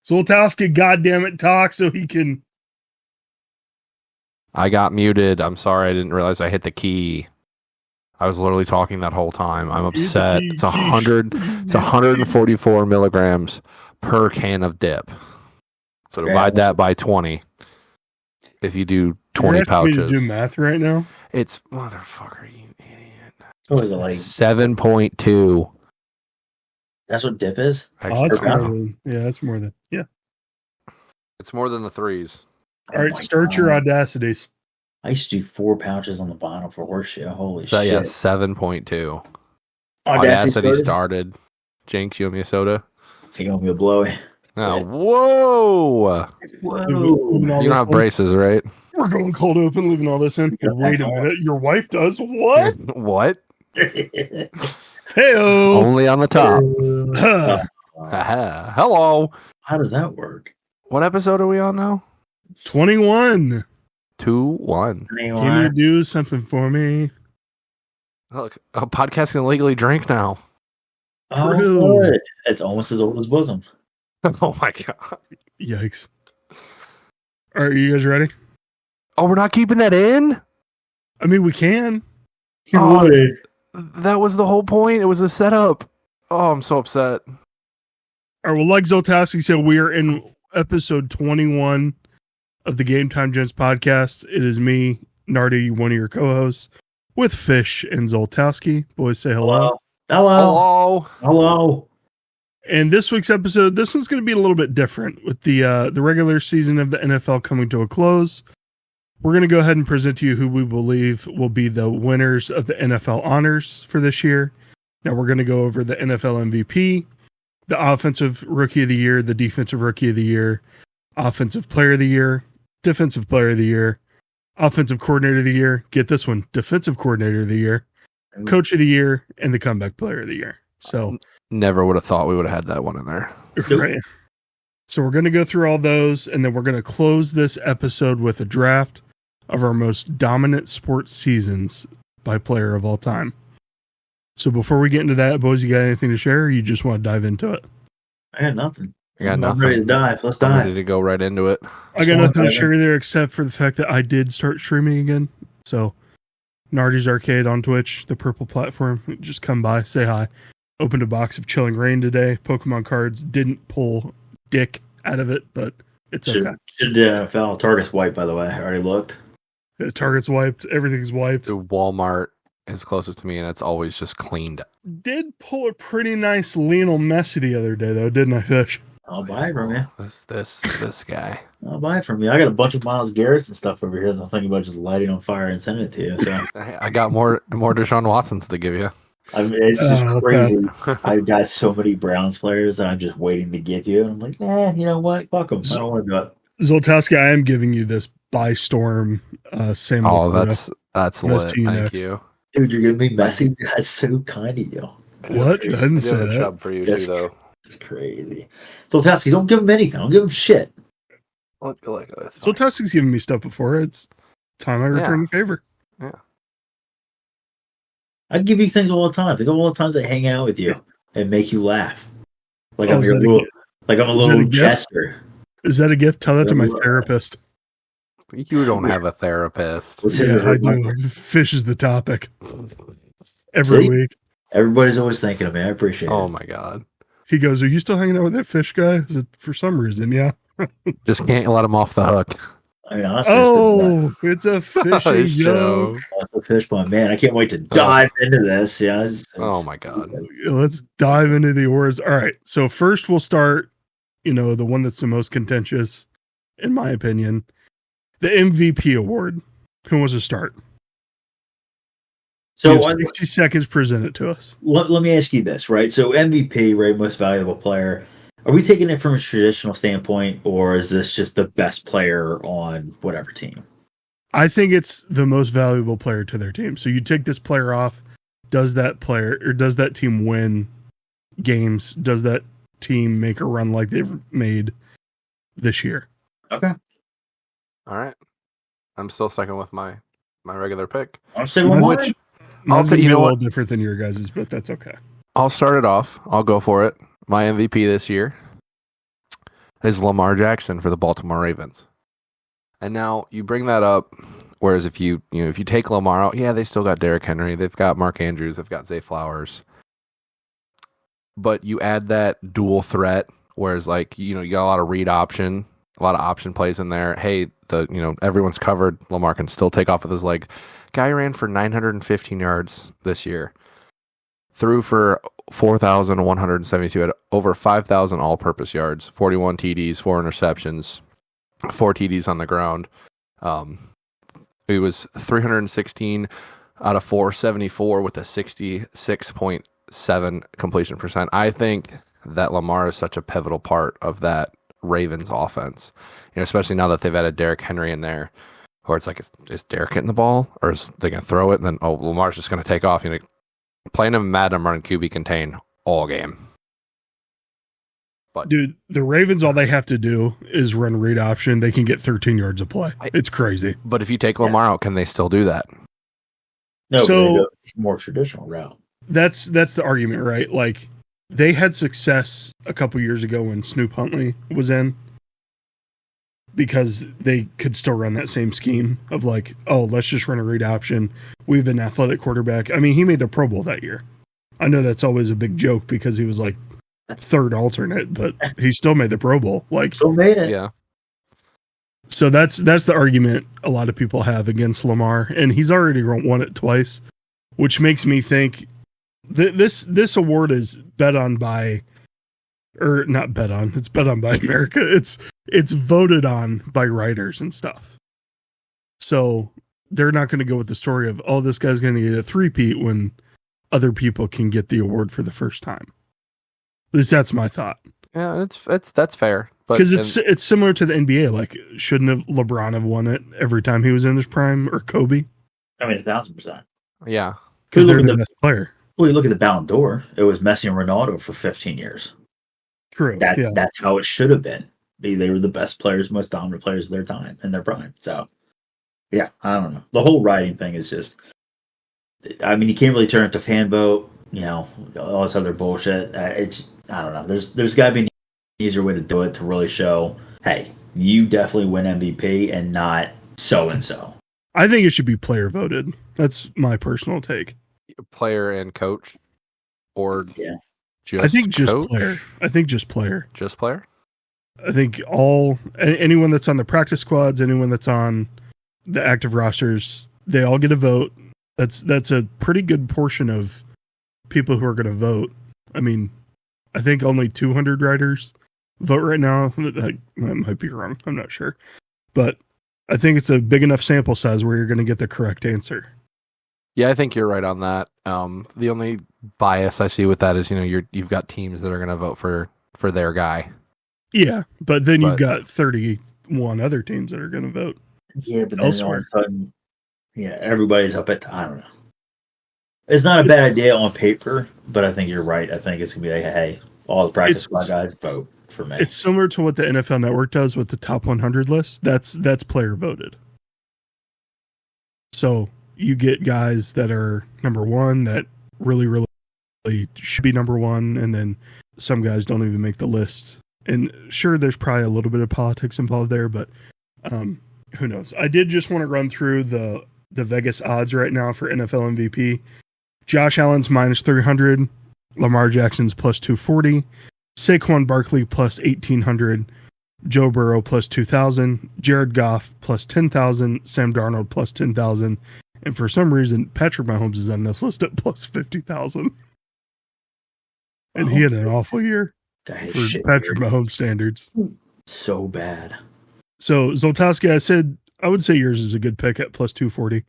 Zoltowski, goddammit, talk so he can. I got muted. I'm sorry. I didn't realize I hit the key. I was literally talking that whole time. I'm upset. It's 100. It's 144 milligrams per can of dip. So divide that by 20. If you do 20 pouches. Me to do math right now. It's motherfucker, you idiot. What was it like? 7.2. That's what dip is? That's more than, that's more than, It's more than the threes. All right, start your audacities. I used to do 4 pouches on the bottom for horseshit. Holy So, shit. yeah, 7.2. Audacity started. Jinx, you owe me a soda? You owe me a blowy. Oh, whoa. You don't have braces, right? We're going cold open, leaving all this in. Wait a minute. Your wife does what? What? Hey-o. Only on the top. Hello. How does that work? What episode are we on now? 21. 2-1. Can you do something for me? Look, a podcast can legally drink now. Oh, good. It's almost as old as bosom. Oh my god. Yikes. All right, you guys ready? Oh, we're not keeping that in? I mean, we can. Oh, that was the whole point. It was a setup. Oh, I'm so upset. All right, well, like Zoltowski said, we are in episode 21 of the Game Time Gents podcast. It is me, Nardi, one of your co-hosts, with Fish and Zoltowski. Boys, say hello. Hello. And this week's episode, this one's going to be a little bit different. With the regular season of the NFL coming to a close, we're going to go ahead and present to you who we believe will be the winners of the NFL honors for this year. Now we're going to go over the NFL MVP, the Offensive Rookie of the Year, the Defensive Rookie of the Year, Offensive Player of the Year, Defensive Player of the Year, Offensive Coordinator of the Year, get this one, Defensive Coordinator of the Year, Coach of the Year, and the Comeback Player of the Year. So never would have thought we would have had that one in there. Right. So we're going to go through all those, and then we're going to close this episode with a draft of our most dominant sports seasons by player of all time. So before we get into that, boys, you got anything to share, or you just want to dive into it? I got nothing. I'm ready to dive. Let's dive. I'm ready to go right into it. I got nothing to share there except for the fact that I did start streaming again. So Nardi's Arcade on Twitch, the purple platform. Just come by, say hi. Opened a box of Chilling Reign today. Pokemon cards, didn't pull dick out of it, but it's okay. Should do NFL. Target's wiped, by the way. I already looked. Target's wiped. Everything's wiped. The Walmart is closest to me, and it's always just cleaned. Did pull a pretty nice Lionel Messi the other day, though, didn't I, Fish? I'll buy it from you. This guy. I'll buy it from you. I got a bunch of Myles Garrett's and stuff over here that I'm thinking about just lighting on fire and sending it to you. So. I got more Deshaun Watsons to give you. I mean, it's just crazy. I've got so many Browns players that I'm just waiting to give you. And I'm like, you know what? Fuck them. I don't want to do it. Zoltowski, I am giving you this by storm. Sam. Oh, that's lit. Thank you. Dude, you're giving me Messi? That's so kind of you. What? I didn't say that. Job for you too, though. It's crazy. Zoltowski, don't give him anything. Don't give him shit. Zoltowski's given me stuff before. It's time I return the favor. Yeah. I give you things all the time. Think of all the times I hang out with you and make you laugh. Like I'm your little, like I'm a little jester. Is that a gift? Tell that to my therapist. You don't have a therapist. Yeah, I do. Fish is the topic. Every week. Everybody's always thinking of me. I appreciate it. Oh my god. He goes, "Are you still hanging out with that fish guy?" Is it for some reason? Yeah. Just can't let him off the hook. I mean, honestly, it's a fishy joke. That's a fish bone, man. I can't wait to dive into this. Yeah. Oh my god. Let's dive into the awards. All right. So first, we'll start. The one that's the most contentious, in my opinion, the MVP award. Who wants to start? So 60 seconds. Present it to us. Let me ask you this, right? So MVP, right? Most valuable player. Are we taking it from a traditional standpoint, or is this just the best player on whatever team? I think it's the most valuable player to their team. So you take this player off. Does that player or does that team win games? Does that team make a run like they've made this year? Okay. All right. I'm still sticking with my regular pick. I'll say one more. I'll say a little different than your guys's, but that's okay. I'll start it off. I'll go for it. My MVP this year is Lamar Jackson for the Baltimore Ravens. And now you bring that up, whereas if you take Lamar out, yeah, they still got Derrick Henry, they've got Mark Andrews, they've got Zay Flowers. But you add that dual threat, whereas you got a lot of read option, a lot of option plays in there. Hey, everyone's covered. Lamar can still take off with his leg. Guy ran for 915 yards this year. Threw for 4,172, had over 5,000 all-purpose yards, 41 TDs, 4 interceptions, 4 TDs on the ground. He was 316 out of 474 with a 66.7 completion percent. I think that Lamar is such a pivotal part of that Ravens offense, especially now that they've added Derrick Henry in there, where it's like, is Derrick getting the ball, or is they going to throw it? And then, Lamar's just going to take off. Playing him mad, I'm running QB contain all game. But dude, the Ravens, all they have to do is run read option. They can get 13 yards of play. It's crazy. But if you take Lamar out, can they still do that? No, so more traditional route. That's the argument, right? Like, they had success a couple years ago when Snoop Huntley was in, because they could still run that same scheme of let's just run a read option. We have an athletic quarterback. I mean, he made the Pro Bowl that year. I know that's always a big joke because he was third alternate, but he still made the Pro Bowl. Still made it. Yeah. So that's the argument a lot of people have against Lamar, and he's already won it twice, which makes me think this award is bet on by, or not bet on. It's bet on by America. It's voted on by writers and stuff. So they're not going to go with the story of, this guy's going to get a three-peat when other people can get the award for the first time. At least that's my thought. Yeah, that's fair. Because it's similar to the NBA. Shouldn't have LeBron have won it every time he was in his prime, or Kobe? I mean, 1,000%. Yeah, because they're the best player. Well, you look at the Ballon d'Or. It was Messi and Ronaldo for 15 years. True. That's how it should have been. They were the best players, most dominant players of their time in their prime. So, yeah, I don't know. The whole writing thing is just, I mean, you can't really turn it to fan vote, all this other bullshit. I don't know. There's got to be an easier way to do it to really show, hey, you definitely win MVP and not so-and-so. I think it should be player voted. That's my personal take. Player and coach, or I think just coach? Player. I think just player. Just player. I think anyone that's on the practice squads, anyone that's on the active rosters, they all get a vote. That's a pretty good portion of people who are going to vote. I mean, I think only 200 writers vote right now. That might be wrong. I'm not sure, but I think it's a big enough sample size where you're going to get the correct answer. Yeah, I think you're right on that. The only bias I see with that is, you've got teams that are going to vote for their guy. Yeah, but then you've got 31 other teams that are going to vote. Yeah, but then all of a sudden, everybody's up at, I don't know. It's not a bad idea on paper, but I think you're right. I think it's going to be hey, all the practice squad guys vote for me. It's similar to what the NFL Network does with the top 100 list. That's player voted. So you get guys that are number one that really, really should be number one, and then some guys don't even make the list. And sure, there's probably a little bit of politics involved there, but who knows? I did just want to run through the Vegas odds right now for NFL MVP. Josh Allen's minus 300, Lamar Jackson's plus 240, Saquon Barkley plus 1,800, Joe Burrow plus 2,000, Jared Goff plus 10,000, Sam Darnold plus 10,000, and for some reason, Patrick Mahomes is on this list at plus 50,000. And he had an awful year for Patrick Mahomes standards. So bad. So, Zoltowski, I would say yours is a good pick at plus 240.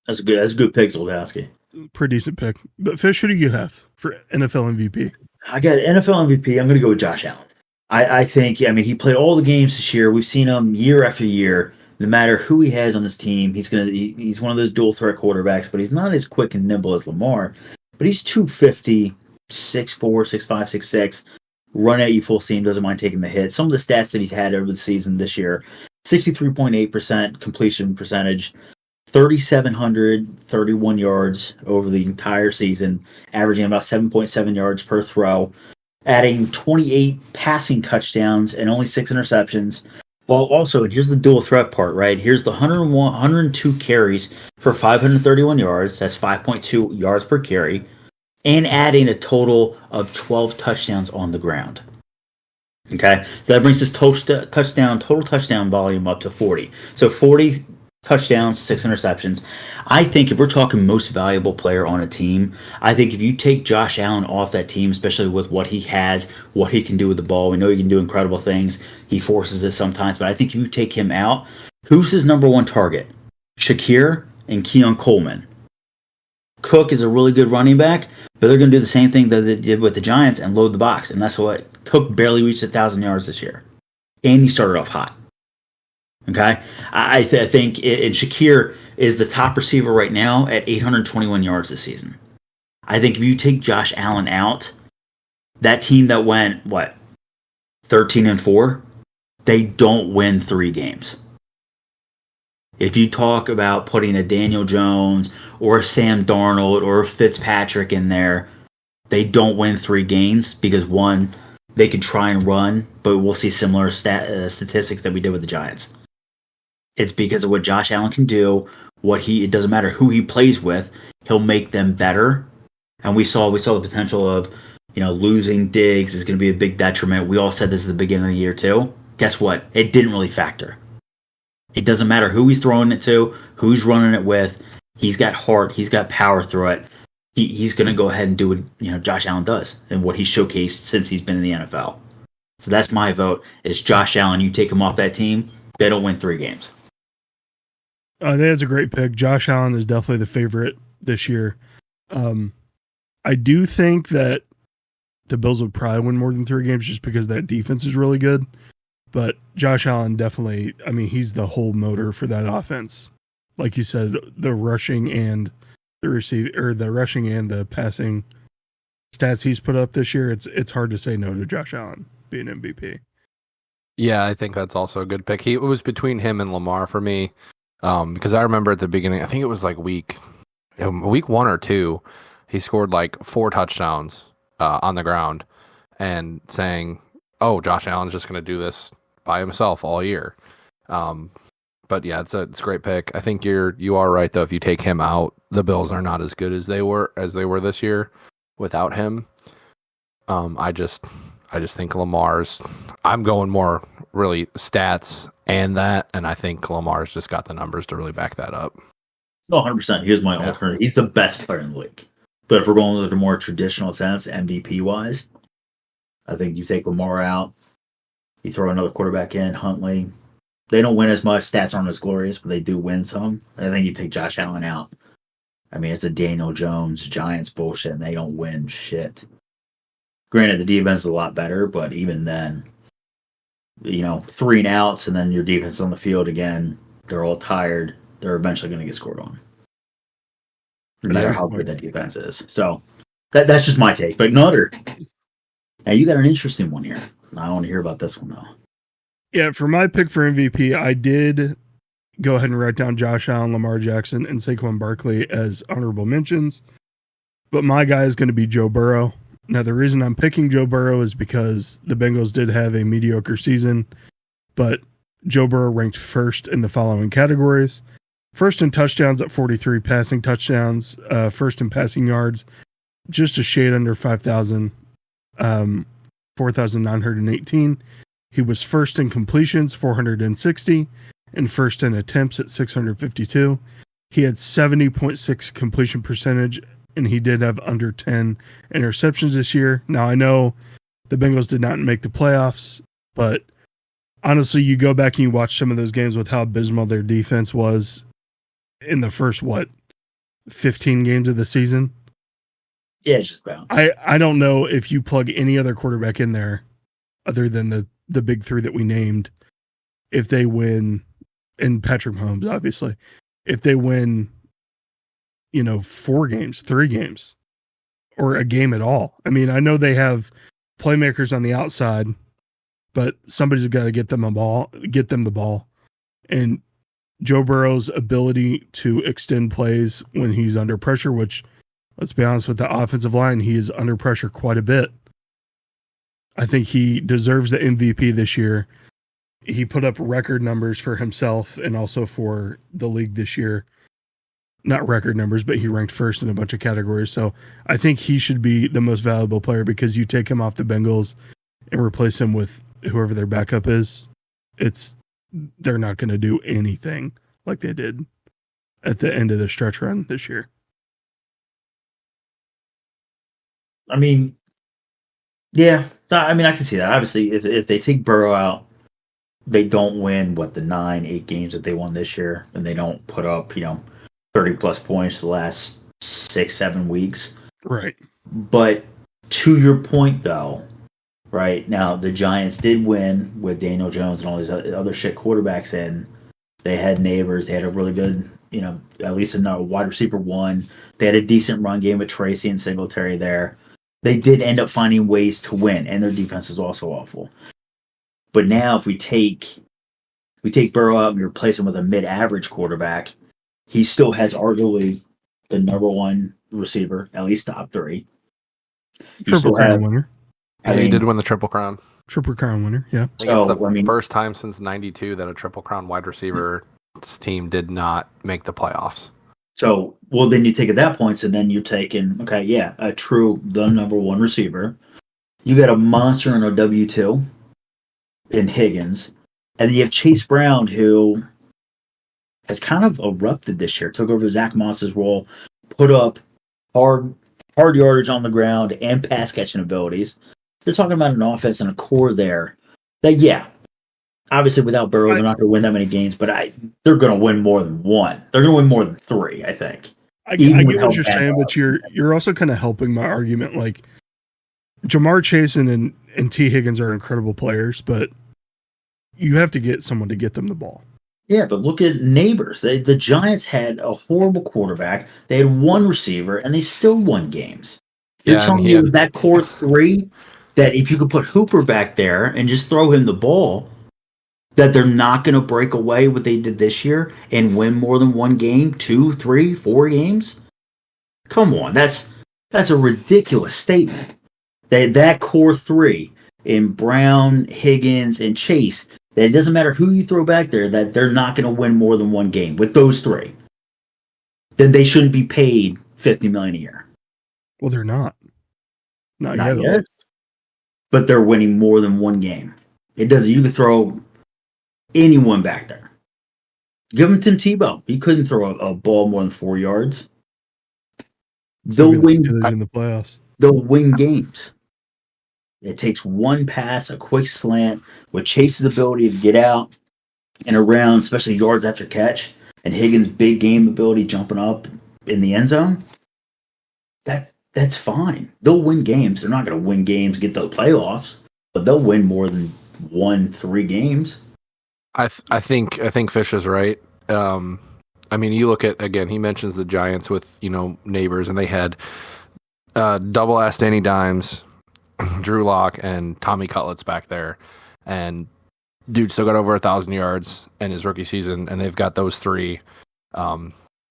That's a good pick, Zoltowski. Pretty decent pick. But Fish, who do you have for NFL MVP? I got NFL MVP. I'm going to go with Josh Allen. I think, he played all the games this year. We've seen him year after year. No matter who he has on his team, he's one of those dual threat quarterbacks, but he's not as quick and nimble as Lamar. But he's 250, 6'4", 6'5", 6'6", run at you full steam, doesn't mind taking the hit. Some of the stats that he's had over the season this year: 63.8% completion percentage, 3,731 yards over the entire season, averaging about 7.7 yards per throw. adding 28 passing touchdowns and only 6 interceptions. Well, also, here's the dual threat part, right? Here's the 102 carries for 531 yards. That's 5.2 yards per carry. And adding a total of 12 touchdowns on the ground. Okay, so that brings his total touchdown volume up to 40. So 40 touchdowns, 6 interceptions. I think if we're talking most valuable player on a team, I think if you take Josh Allen off that team, especially with what he has, what he can do with the ball, we know he can do incredible things. He forces it sometimes, but I think if you take him out, who's his number one target? Shakir and Keon Coleman. Cook is a really good running back, but they're going to do the same thing that they did with the Giants and load the box. And that's what Cook barely reached 1,000 yards this year. And he started off hot. Okay? I think and Shakir is the top receiver right now at 821 yards this season. I think if you take Josh Allen out, that team that went, 13-4, they don't win 3 games. If you talk about putting a Daniel Jones or a Sam Darnold or a Fitzpatrick in there, they don't win 3 games because, one, they can try and run, but we'll see similar statistics that we did with the Giants. It's because of what Josh Allen can do. It doesn't matter who he plays with, he'll make them better. And we saw the potential of, losing Diggs is going to be a big detriment. We all said this at the beginning of the year too. Guess what? It didn't really factor. It doesn't matter who he's throwing it to, who he's running it with. He's got heart. He's got power through it. He's going to go ahead and do what Josh Allen does and what he's showcased since he's been in the NFL. So that's my vote. Is Josh Allen. You take him off that team, they don't win 3 games. I think that's a great pick. Josh Allen is definitely the favorite this year. I do think that the Bills would probably win more than 3 games just because that defense is really good. But Josh Allen definitely, he's the whole motor for that offense. Like you said, the rushing and the rushing and the passing stats he's put up this year, it's hard to say no to Josh Allen being MVP. Yeah, I think that's also a good pick. It was between him and Lamar for me, because I remember at the beginning, I think it was like week 1 or 2, he scored like 4 touchdowns on the ground, and saying, "Oh, Josh Allen's just going to do this by himself all year." But yeah, it's a great pick. I think you are right though. If you take him out, the Bills are not as good as they were this year without him. I just think Lamar's. I'm going more really stats and I think Lamar's just got the numbers to really back that up. No, 100%. Here's my alternative. He's the best player in the league. But if we're going with a more traditional sense, MVP wise, I think you take Lamar out. You throw another quarterback in, Huntley. They don't win as much. Stats aren't as glorious, but they do win some. I think you take Josh Allen out. It's a Daniel Jones Giants bullshit, and they don't win shit. Granted, the defense is a lot better, but even then, 3 and outs, and then your defense on the field again, they're all tired. They're eventually going to get scored on. No matter how good that defense is. So, that's just my take. But now you got an interesting one here. I want to hear about this one, though. Yeah, for my pick for MVP, I did go ahead and write down Josh Allen, Lamar Jackson, and Saquon Barkley as honorable mentions. But my guy is going to be Joe Burrow. Now, the reason I'm picking Joe Burrow is because the Bengals did have a mediocre season, but Joe Burrow ranked first in the following categories. First in touchdowns at 43 passing touchdowns. First in passing yards, just a shade under 5,000, 4,918. He was first in completions, 460, and first in attempts at 652. He had 70.6 completion percentage, and he did have under 10 interceptions this year. Now, I know the Bengals did not make the playoffs, but honestly, you go back and you watch some of those games with how abysmal their defense was in the first, 15 games of the season? Yeah, it's just about. I don't know if you plug any other quarterback in there other than the big 3 that we named, if they win, and Patrick Mahomes, obviously, if they win, 4 games, 3 games, or a game at all. I know they have playmakers on the outside, but somebody's got to get them the ball. And Joe Burrow's ability to extend plays when he's under pressure, which, let's be honest, with the offensive line, he is under pressure quite a bit. I think he deserves the MVP this year. He put up record numbers for himself and also for the league this year. Not record numbers, but he ranked first in a bunch of categories. So I think he should be the most valuable player because you take him off the Bengals and replace him with whoever their backup is. They're not going to do anything like they did at the end of the stretch run this year. I mean, yeah. I mean, I can see that. Obviously, if they take Burrow out, they don't win, the 9-8 games that they won this year, and they don't put up, 30-plus points the last 6-7 weeks. Right. But to your point, though, right, now the Giants did win with Daniel Jones and all these other shit quarterbacks in. They had neighbors. They had a really good, at least a wide receiver one. They had a decent run game with Tracy and Singletary there. They did end up finding ways to win, and their defense is also awful. But now if we take Burrow out and we replace him with a mid-average quarterback, he still has arguably the number one receiver, at least top three. Triple Crown winner. He did win the Triple Crown. Triple Crown winner, yeah. I think it's the first time since '92 that a Triple Crown wide receiver team did not make the playoffs. So, then you take at that point, so then you're taking, the number one receiver. You got a monster in a W2 in Higgins. And then you have Chase Brown, who has kind of erupted this year, took over Zach Moss's role, put up hard yardage on the ground and pass catching abilities. They're talking about an offense and a core there that, obviously without Burrow, they're not going to win that many games, but they're going to win more than one. They're going to win more than three, I think. I get what you're saying, but you're also kind of helping my argument. Like, Jamar Chase and T. Higgins are incredible players, but you have to get someone to get them the ball. Yeah, but look at neighbors. The Giants had a horrible quarterback. They had one receiver, and they still won games. You're telling me with that core three that if you could put Hooper back there and just throw him the ball, that they're not going to break away what they did this year and win more than one game, 2, 3, 4 games? Come on, that's a ridiculous statement. That core three in Brown, Higgins, and Chase, that it doesn't matter who you throw back there, that they're not going to win more than one game with those three. Then they shouldn't be paid $50 million a year. Well, they're not. Not yet. But they're winning more than one game. It doesn't. You could throw anyone back there. Give him Tim Tebow. He couldn't throw a ball more than 4 yards. They'll win in the playoffs. They'll win games. It takes one pass, a quick slant, with Chase's ability to get out and around, especially yards after catch, and Higgins' big game ability jumping up in the end zone. That's fine. They'll win games. They're not going to win games, get the playoffs, but they'll win more than 1-3 games. I think Fish is right. I mean, you look at, again, he mentions the Giants with, neighbors, and they had double-ass Danny Dimes, Drew Lock, and Tommy Cutlets back there. And dude still got over 1,000 yards in his rookie season, and they've got those three.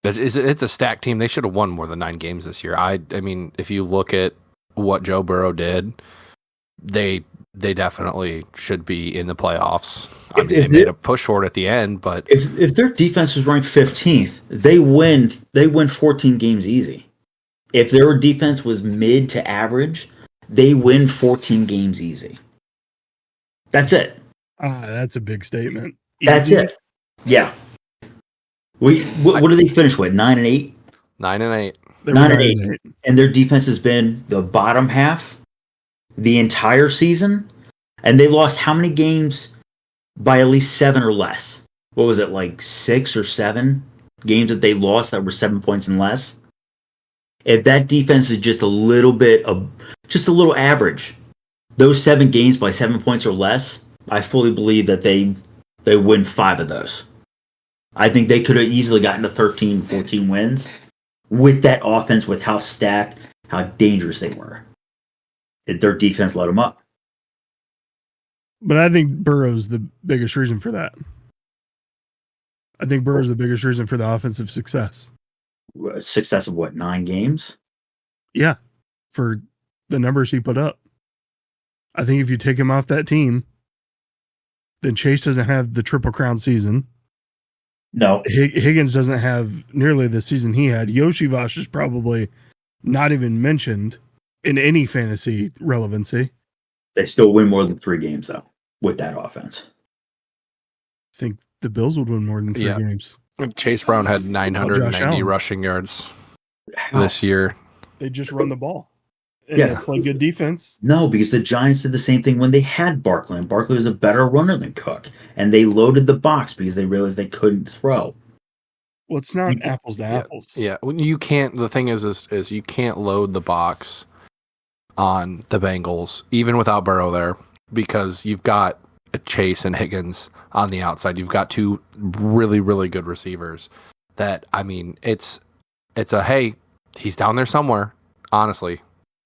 It's a stacked team. They should have won more than 9 games this year. I mean, if you look at what Joe Burrow did, they definitely should be in the playoffs. I mean, they made a push for it at the end, but if their defense was ranked 15th, they win 14 games easy. If their defense was mid to average, they win 14 games easy. That's it. That's a big statement. That's it. Yeah. What do they finish with? 9-8? 9-8. 9-8. And their defense has been the bottom half the entire season. And they lost how many games by at least 7 or less? What was it, like 6 or 7 games that they lost that were 7 points and less? If that defense is just a little average, those 7 games by 7 points or less, I fully believe that they win 5 of those. I think they could have easily gotten to 13, 14 wins with that offense, with how stacked, how dangerous they were. Their defense let them up. But I think Burrow's the biggest reason for that. I think Burrow's the biggest reason for the offensive success. Success of what, 9 games? Yeah, for the numbers he put up. I think if you take him off that team, then Chase doesn't have the Triple Crown season. No. Higgins doesn't have nearly the season he had. Yoshivash is probably not even mentioned in any fantasy relevancy. They still win more than 3 games, though, with that offense. I think the Bills would win more than 3 games. Chase Brown had 990 rushing yards this year. They just run the ball. And they play good defense. No, because the Giants did the same thing when they had Barkley. And Barkley was a better runner than Cook. And they loaded the box because they realized they couldn't throw. Well, it's not apples to apples. Yeah, you can't. The thing is you can't load the box on the Bengals, even without Burrow there, because you've got Chase and Higgins on the outside. You've got 2 really, really good receivers. That, I mean, it's a, hey, he's down there somewhere, honestly,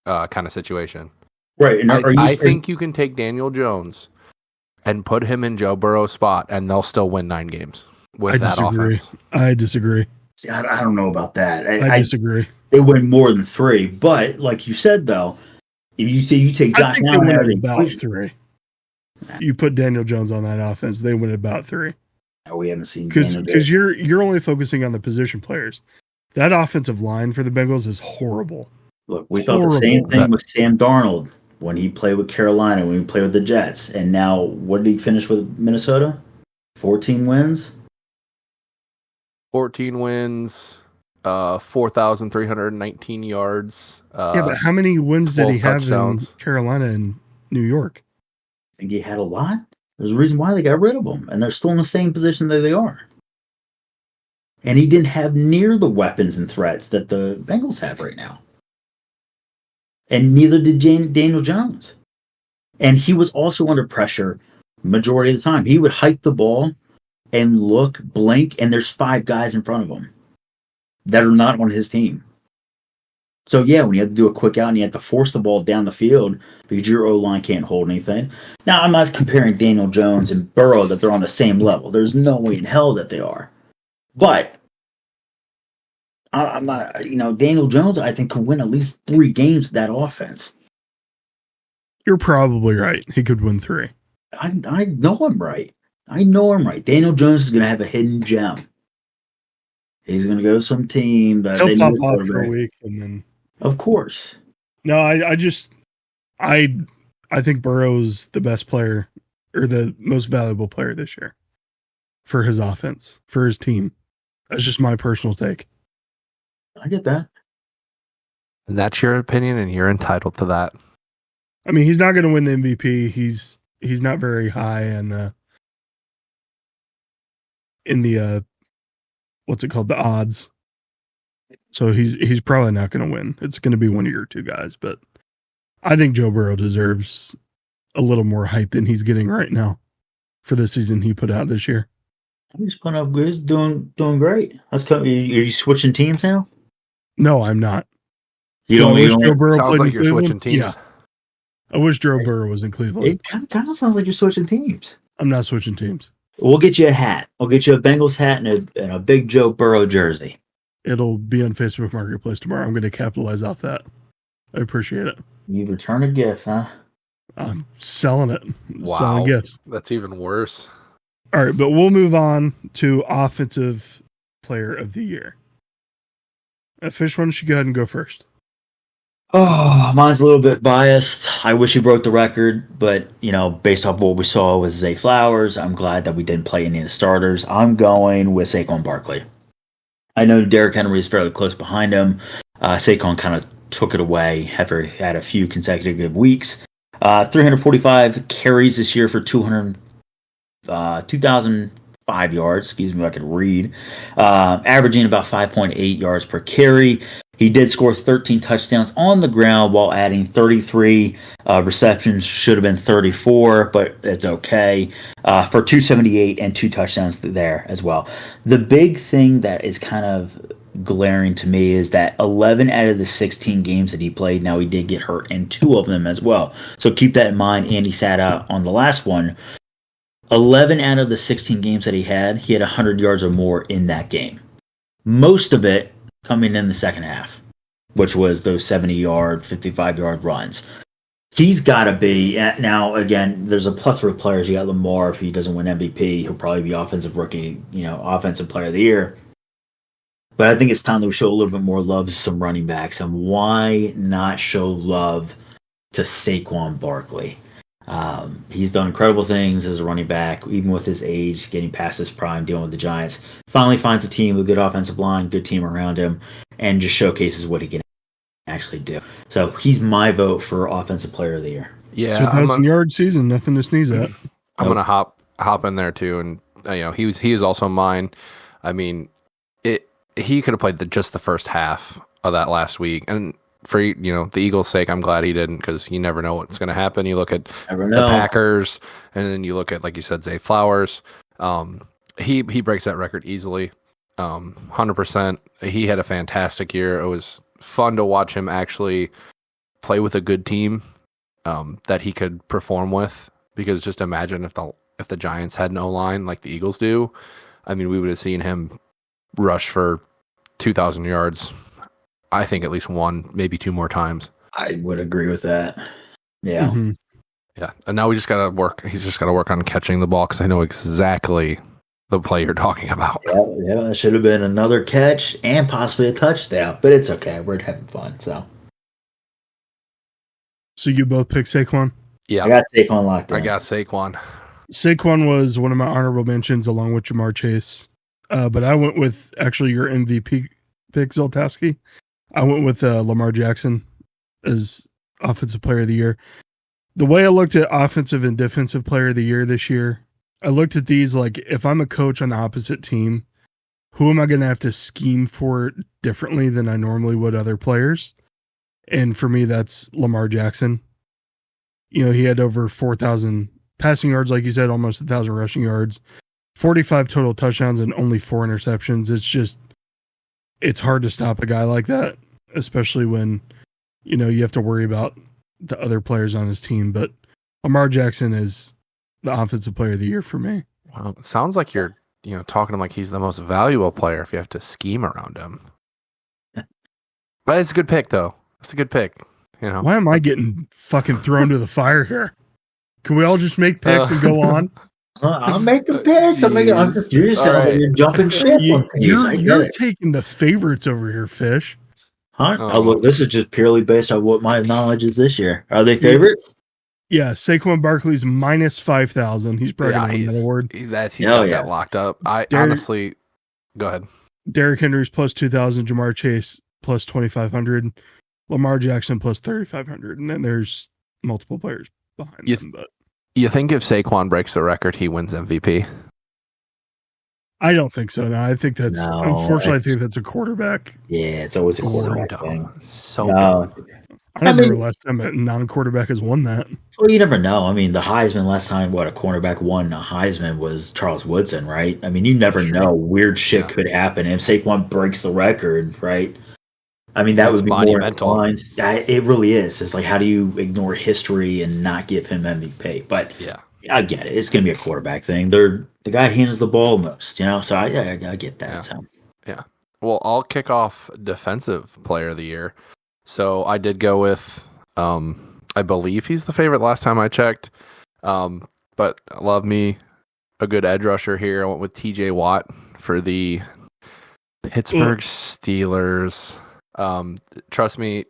kind of situation. Right. And I think you can take Daniel Jones and put him in Joe Burrow's spot, and they'll still win 9 games with that offense. I disagree. See, I don't know about that. I disagree. They win more than 3, but like you said, though, if you take Josh Allen out, about 3. You put Daniel Jones on that offense, they win about 3. No, we haven't seen because you're only focusing on the position players. That offensive line for the Bengals is horrible. Look, we thought the same thing with Sam Darnold when he played with Carolina, when he played with the Jets, and now what did he finish with Minnesota? 14 wins. 14 wins. 4,319 yards. But how many wins did he have in Carolina and New York? I think he had a lot. There's a reason why they got rid of him, and they're still in the same position that they are. And he didn't have near the weapons and threats that the Bengals have right now. And neither did Daniel Jones. And he was also under pressure majority of the time. He would hike the ball and look, blink, and there's 5 guys in front of him that are not on his team. So, yeah, when you have to do a quick out and you have to force the ball down the field because your O-line can't hold anything. Now, I'm not comparing Daniel Jones and Burrow that they're on the same level. There's no way in hell that they are. But I'm not, Daniel Jones, I think, could win at least 3 games with that offense. You're probably right. He could win 3. I know I'm right. Daniel Jones is going to have a hidden gem. He's going to go to some team that he'll pop off for a week, and then of course. No, I think Burrow's the best player or the most valuable player this year for his offense, for his team. That's just my personal take. I get that. That's your opinion, and you're entitled to that. I mean, he's not going to win the MVP. He's not very high in the what's it called, the odds. So he's probably not going to win. It's going to be one of your 2 guys, but I think Joe Burrow deserves a little more hype than he's getting right now for the season he put out this year. He's putting up good. He's doing great. Are you switching teams now? No, I'm not. Joe Burrow sounds like you're switching teams. Yeah. I wish Joe Burrow was in Cleveland. It kind of sounds like you're switching teams. I'm not switching teams. We'll get you a hat. We'll get you a Bengals hat and a big Joe Burrow jersey. It'll be on Facebook Marketplace tomorrow. I'm going to capitalize off that. I appreciate it. You return a gift, huh? I'm selling it. Wow. Selling gifts. That's even worse. All right, but we'll move on to Offensive Player of the Year. Fish, why don't you go ahead and go first? Oh, mine's a little bit biased. I wish he broke the record, but, based off what we saw with Zay Flowers, I'm glad that we didn't play any of the starters. I'm going with Saquon Barkley. I know Derrick Henry is fairly close behind him. Saquon kind of took it away after he had a few consecutive good weeks. 345 carries this year for 2,005 yards. Excuse me if I could read. Averaging about 5.8 yards per carry. He did score 13 touchdowns on the ground while adding 33 receptions. Should have been 34, but it's okay. For 278 and 2 touchdowns there as well. The big thing that is kind of glaring to me is that 11 out of the 16 games that he played, now he did get hurt in 2 of them as well. So keep that in mind, and he sat out on the last one. 11 out of the 16 games that he had 100 yards or more in that game. Most of it coming in the second half, which was those 70-yard, 55-yard runs. He's got to be. Now, again, there's a plethora of players. You got Lamar. If he doesn't win MVP, he'll probably be offensive player of the year. But I think it's time that we show a little bit more love to some running backs. And why not show love to Saquon Barkley? He's done incredible things as a running back, even with his age, getting past his prime, dealing with the Giants. Finally finds a team with a good offensive line, good team around him, and just showcases what he can actually do. So he's my vote for offensive player of the year. Yeah, 2,000-yard season, nothing to sneeze at. I'm gonna hop in there too, and he was also mine. I mean, he could have played just the first half of that last week, and for the Eagles' sake, I'm glad he didn't, because you never know what's going to happen. You look at the Packers, and then you look at, like you said, Zay Flowers. He breaks that record easily, 100%. He had a fantastic year. It was fun to watch him actually play with a good team that he could perform with, because just imagine if the Giants had an O-line like the Eagles do. I mean, we would have seen him rush for 2,000 yards, I think at least one, maybe two more times. I would agree with that. Yeah. Mm-hmm. Yeah. And now we just got to work. He's just got to work on catching the ball, because I know exactly the play you're talking about. Yeah, it should have been another catch and possibly a touchdown, but it's okay. We're having fun. So you both pick Saquon? Yeah. I got Saquon locked in. I got Saquon. Saquon was one of my honorable mentions along with Jamar Chase. But I went with actually your MVP pick, Zoltowski. I went with Lamar Jackson as Offensive Player of the Year. The way I looked at Offensive and Defensive Player of the Year this year, I looked at these like, if I'm a coach on the opposite team, who am I going to have to scheme for differently than I normally would other players? And for me, that's Lamar Jackson. He had over 4,000 passing yards, like you said, almost 1,000 rushing yards, 45 total touchdowns, and only 4 interceptions. It's hard to stop a guy like that, especially when, you have to worry about the other players on his team. But Lamar Jackson is the Offensive Player of the Year for me. Well, it sounds like you're, talking to him like he's the most valuable player if you have to scheme around him. But it's a good pick, though. It's a good pick. Why am I getting fucking thrown to the fire here? Can we all just make picks and go on? I'm making picks. I'm confused. Sounds like you're jumping ship. You're taking the favorites over here, Fish. Huh? Oh, look, this is just purely based on what my knowledge is this year. Are they favorites? Yeah, Saquon Barkley's minus 5,000. He's probably going to win that award. He's got that locked up. Honestly, go ahead. Derrick Henry's plus 2,000. Jamar Chase plus 2,500. Lamar Jackson plus 3,500. And then there's multiple players behind them. But you think if Saquon breaks the record, he wins MVP? I don't think so. No, I think that's unfortunately. I think that's a quarterback. Yeah, it's always a quarterback thing. So dumb. I don't remember last time a non-quarterback has won that. Well, you never know. I mean, the Heisman last time, a cornerback won a Heisman was Charles Woodson, right? I mean, you never know. Weird shit could happen. If Saquon breaks the record, right? I mean, that would be monumental. It really is. It's like, how do you ignore history and not give him MVP? But yeah, I get it. It's going to be a quarterback thing. The guy hands the ball most, So I get that. Yeah. So. Yeah. Well, I'll kick off Defensive Player of the Year. So I did go with, I believe he's the favorite last time I checked. But I love me a good edge rusher here. I went with TJ Watt for the Pittsburgh Steelers. Trust me,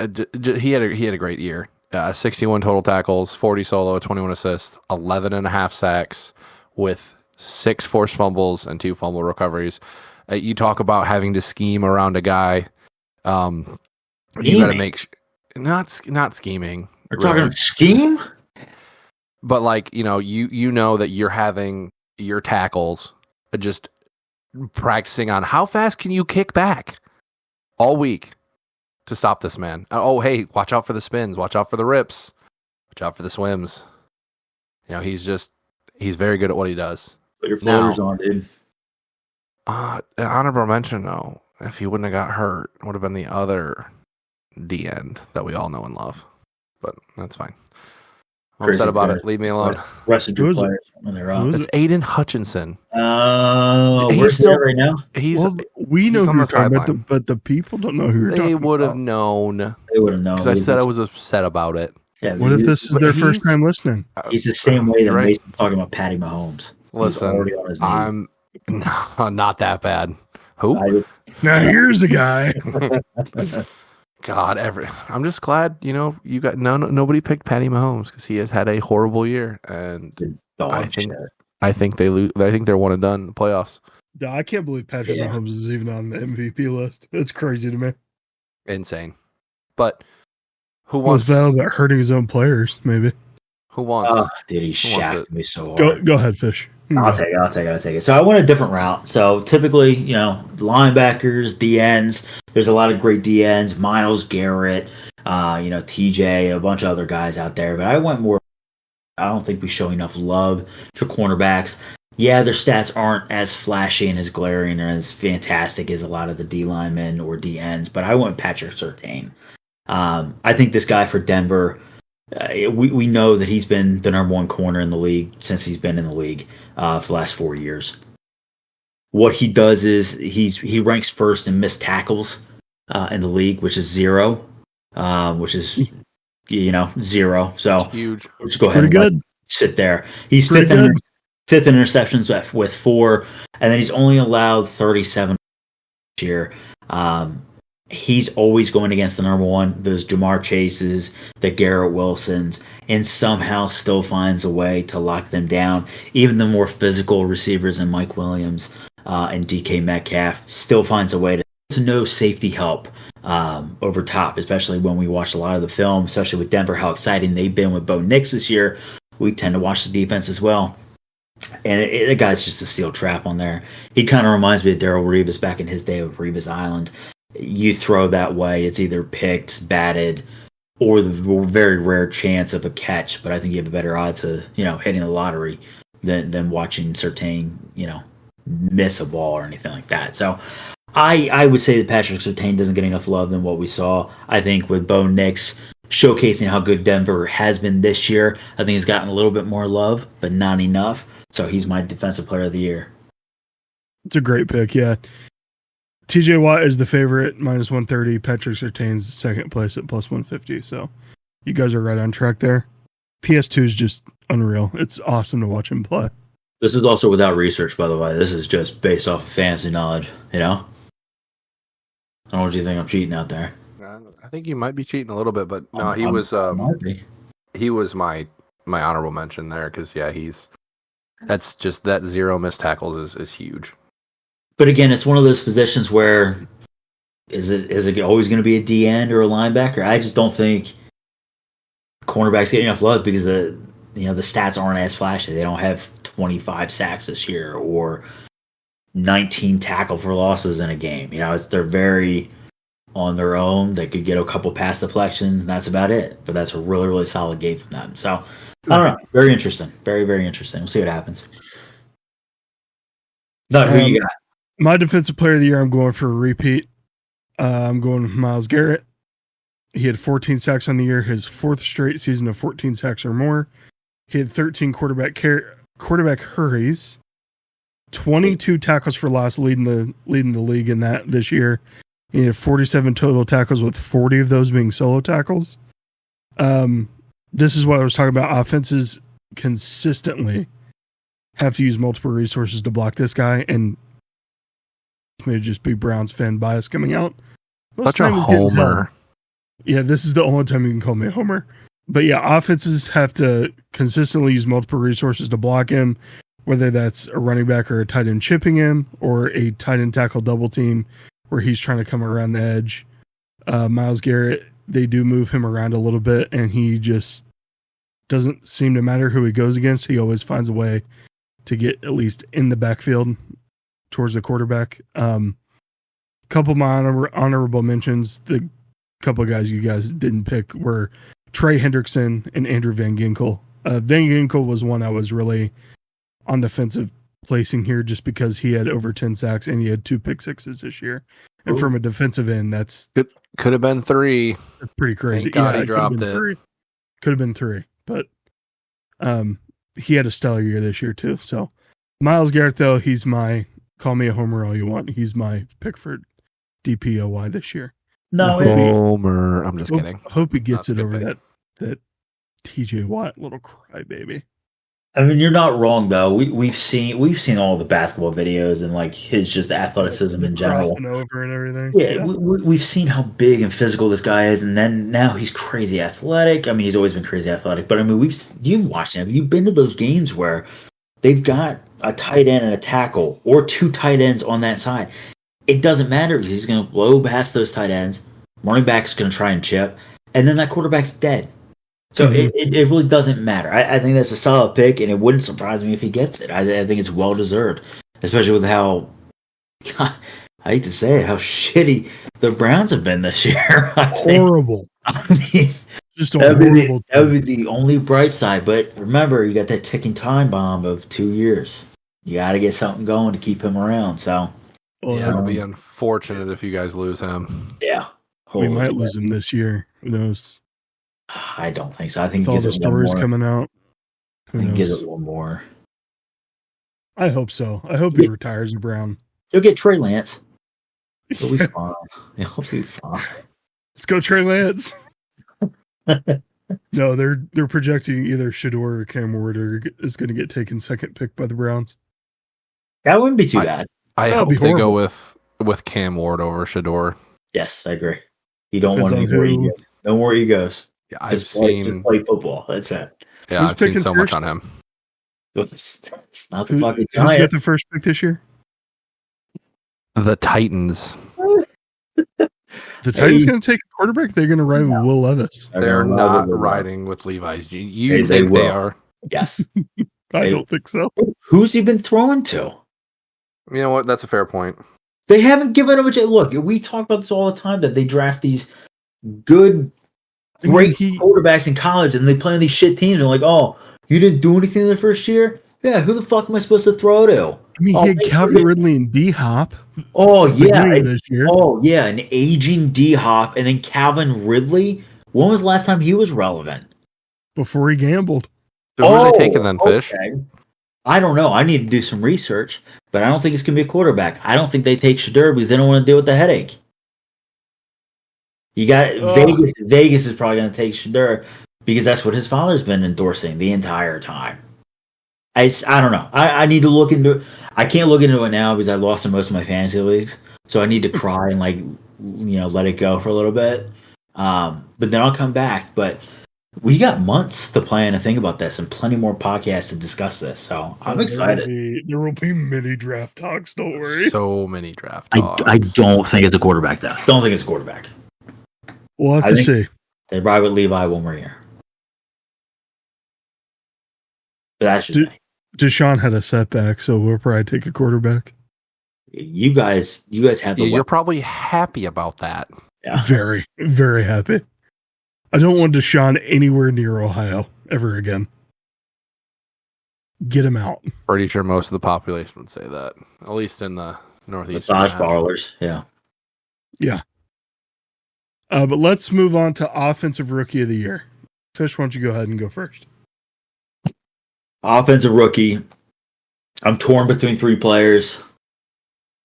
he had a great year. 61 total tackles, 40 solo, 21 assists, 11 and a half sacks with 6 forced fumbles and 2 fumble recoveries. You talk about having to scheme around a guy. You got to make not scheming. We're talking scheme, but like you know that you're having your tackles just practicing on how fast can you kick back all week to stop this man. Oh, hey, watch out for the spins, watch out for the rips, watch out for the swims. He's very good at what he does. Put your floaters on, dude. Honorable mention though. If he wouldn't have got hurt, it would have been the other D end that we all know and love. But that's fine. I'm upset about it. Leave me alone. Rested your players when they're up. It's Aiden Hutchinson. Where's he right now? We know who you're talking about, but the people don't know who you're talking about. They would have known. They would have known. Because I said I was upset about it. Yeah, what if this is their first time listening? He's the same way that Mason's talking about Patty Mahomes. Listen, I'm not that bad. Who? Now here's a guy. God, I'm just glad you got nobody picked Patty Mahomes because he has had a horrible year, and I think they lose. I think they're one and done in the playoffs. No, I can't believe Patrick Mahomes is even on the MVP list. That's crazy to me. Insane. But who wants about hurting his own players? Maybe. Who wants? Dude, he shafted me so hard. Go ahead, Fish. I'll take it. So I went a different route. So typically, linebackers, DNs. There's a lot of great DNs. Myles Garrett, TJ, a bunch of other guys out there. But I went more. I don't think we show enough love to cornerbacks. Yeah, their stats aren't as flashy and as glaring or as fantastic as a lot of the D linemen or DNs. But I went Patrick Surtain. I think this guy for Denver. We know that he's been the number one corner in the league since he's been in the league for the last 4 years. What he does is he ranks first in missed tackles in the league, which is 0, which is 0. So that's huge. We'll just go ahead and sit there. He's fifth in interceptions with 4, and then he's only allowed 37 this year. He's always going against the number one, those Jamar Chases, the Garrett Wilsons, and somehow still finds a way to lock them down. Even the more physical receivers in Mike Williams and DK Metcalf still finds a way to no safety help over top, especially when we watch a lot of the film, especially with Denver, how exciting they've been with Bo Nix this year. We tend to watch the defense as well. And the guy's just a steel trap on there. He kind of reminds me of Darrelle Revis back in his day with Revis Island. You throw that way, it's either picked, batted, or the very rare chance of a catch. But I think you have a better odds of hitting the lottery than watching Surtain miss a ball or anything like that. So I would say that Patrick Surtain doesn't get enough love than what we saw. I think with Bo Nix showcasing how good Denver has been this year, I think he's gotten a little bit more love, but not enough. So he's my defensive player of the year. It's a great pick, yeah. TJ Watt is the favorite, -130. Patrick Surtain's second place at +150. So you guys are right on track there. PS2 is just unreal. It's awesome to watch him play. This is also without research, by the way. This is just based off of fantasy knowledge, I don't know what you think I'm cheating out there. I think you might be cheating a little bit, but no, he was my honorable mention there because that's just that 0 missed tackles is huge. But again, it's one of those positions where is it always going to be a D end or a linebacker? I just don't think cornerbacks get enough love because the stats aren't as flashy. They don't have 25 sacks this year or 19 tackle for losses in a game. They're very on their own. They could get a couple pass deflections, and that's about it. But that's a really, really solid game from them. So I don't know. Very interesting. Very, very interesting. We'll see what happens. No, who you got? My defensive player of the year, I'm going for a repeat. I'm going with Myles Garrett. He had 14 sacks on the year, his 4th straight season of 14 sacks or more. He had 13 quarterback hurries, 22 tackles for loss, leading the league in that this year. He had 47 total tackles, with 40 of those being solo tackles. This is what I was talking about. Offenses consistently have to use multiple resources to block this guy, and may just be Browns fan bias coming out. Such a homer. Yeah, this is the only time you can call me a homer. But yeah, offenses have to consistently use multiple resources to block him, whether that's a running back or a tight end chipping him, or a tight end tackle double team where he's trying to come around the edge. Myles Garrett, they do move him around a little bit, and he just doesn't seem to matter who he goes against. He always finds a way to get at least in the backfield towards the quarterback. Couple of my honorable mentions, the couple of guys you guys didn't pick were Trey Hendrickson and Andrew Van Ginkel. Van Ginkel was one I was really on the fence of placing here just because he had over 10 sacks and he had 2 pick sixes this year. And from a defensive end, that's... It could have been 3. Pretty crazy. Thank God he dropped it. Could have been 3, but He had a stellar year this year too. So Myles Garrett, though, he's my call me a homer all you want. He's my pick for DPOY this year. No, Homer. I'm just kidding. I hope he gets That's it a good over pick. that TJ Watt little crybaby. I mean, you're not wrong though. We've seen all the basketball videos and like his just athleticism in general. Crossing over and everything. Yeah, we've seen how big and physical this guy is, and then now he's crazy athletic. I mean, he's always been crazy athletic, but I mean, you've watched him. You've been to those games where they've got a tight end and a tackle, or two tight ends on that side. It doesn't matter because he's going to blow past those tight ends. Running back is going to try and chip, and then that quarterback's dead. So it really doesn't matter. I think that's a solid pick, and it wouldn't surprise me if he gets it. I think it's well deserved, especially with how I hate to say it, how shitty the Browns have been this year. Horrible. I mean, just horrible. That would be the only bright side. But remember, you got that ticking time bomb of 2 years. You got to get something going to keep him around. So, it'll be unfortunate if you guys lose him. Yeah, we might lose him this year. Who knows? I don't think so. I think with all the stories coming out. I think he gives it one more. I hope so. I hope he retires in Brown. He'll get Trey Lance. He'll be fine. He'll be fine. Let's go, Trey Lance. No, they're projecting either Shador or Cam Ward is going to get taken second pick by the Browns. That wouldn't be too bad. I hope they go with Cam Ward over Shador. Yes, I agree. You don't want to know where he goes. Yeah, I've seen play football. That's it. Yeah, I've seen so much on him. It's not the fucking Giants. Who's got the first pick this year? The Titans. The Titans going to take a quarterback? They're going to ride with Will Levis. They're not riding with Levi's. You think they are? Yes. I don't think so. Who's he been throwing to? You know what? That's a fair point. They haven't given him a chance. Look, we talk about this all the time, that they draft these great quarterbacks in college, and they play on these shit teams, and like, oh, you didn't do anything in the first year? Yeah, who the fuck am I supposed to throw to? I mean, he had Calvin Ridley and D-Hop. Oh, yeah. This year. Oh, yeah, an aging D-Hop, and then Calvin Ridley. When was the last time he was relevant? Before he gambled. Who are they taking then, Fish? I don't know. I need to do some research, but I don't think it's going to be a quarterback. I don't think they take Shador because they don't want to deal with the headache. You got Vegas. Vegas is probably going to take Shador because that's what his father's been endorsing the entire time. I don't know. I need to look into it. I can't look into it now because I lost in most of my fantasy leagues. So I need to cry and let it go for a little bit. But then I'll come back. But we got months to plan and think about this, and plenty more podcasts to discuss this. So I'm excited. There will be many draft talks. Don't worry. So many draft talks. I don't think it's a quarterback though. Don't think it's a quarterback. We'll have to see. They ride with Levi one more year. But that's just me. Deshaun had a setback, so we'll probably take a quarterback. You guys have the. You're probably happy about that. Yeah. Very, very happy. I don't want Deshaun anywhere near Ohio ever again. Get him out. Pretty sure most of the population would say that, at least in the Northeast. Massage parlors, yeah. But let's move on to Offensive Rookie of the Year. Fish, why don't you go ahead and go first? Offensive rookie. I'm torn between three players.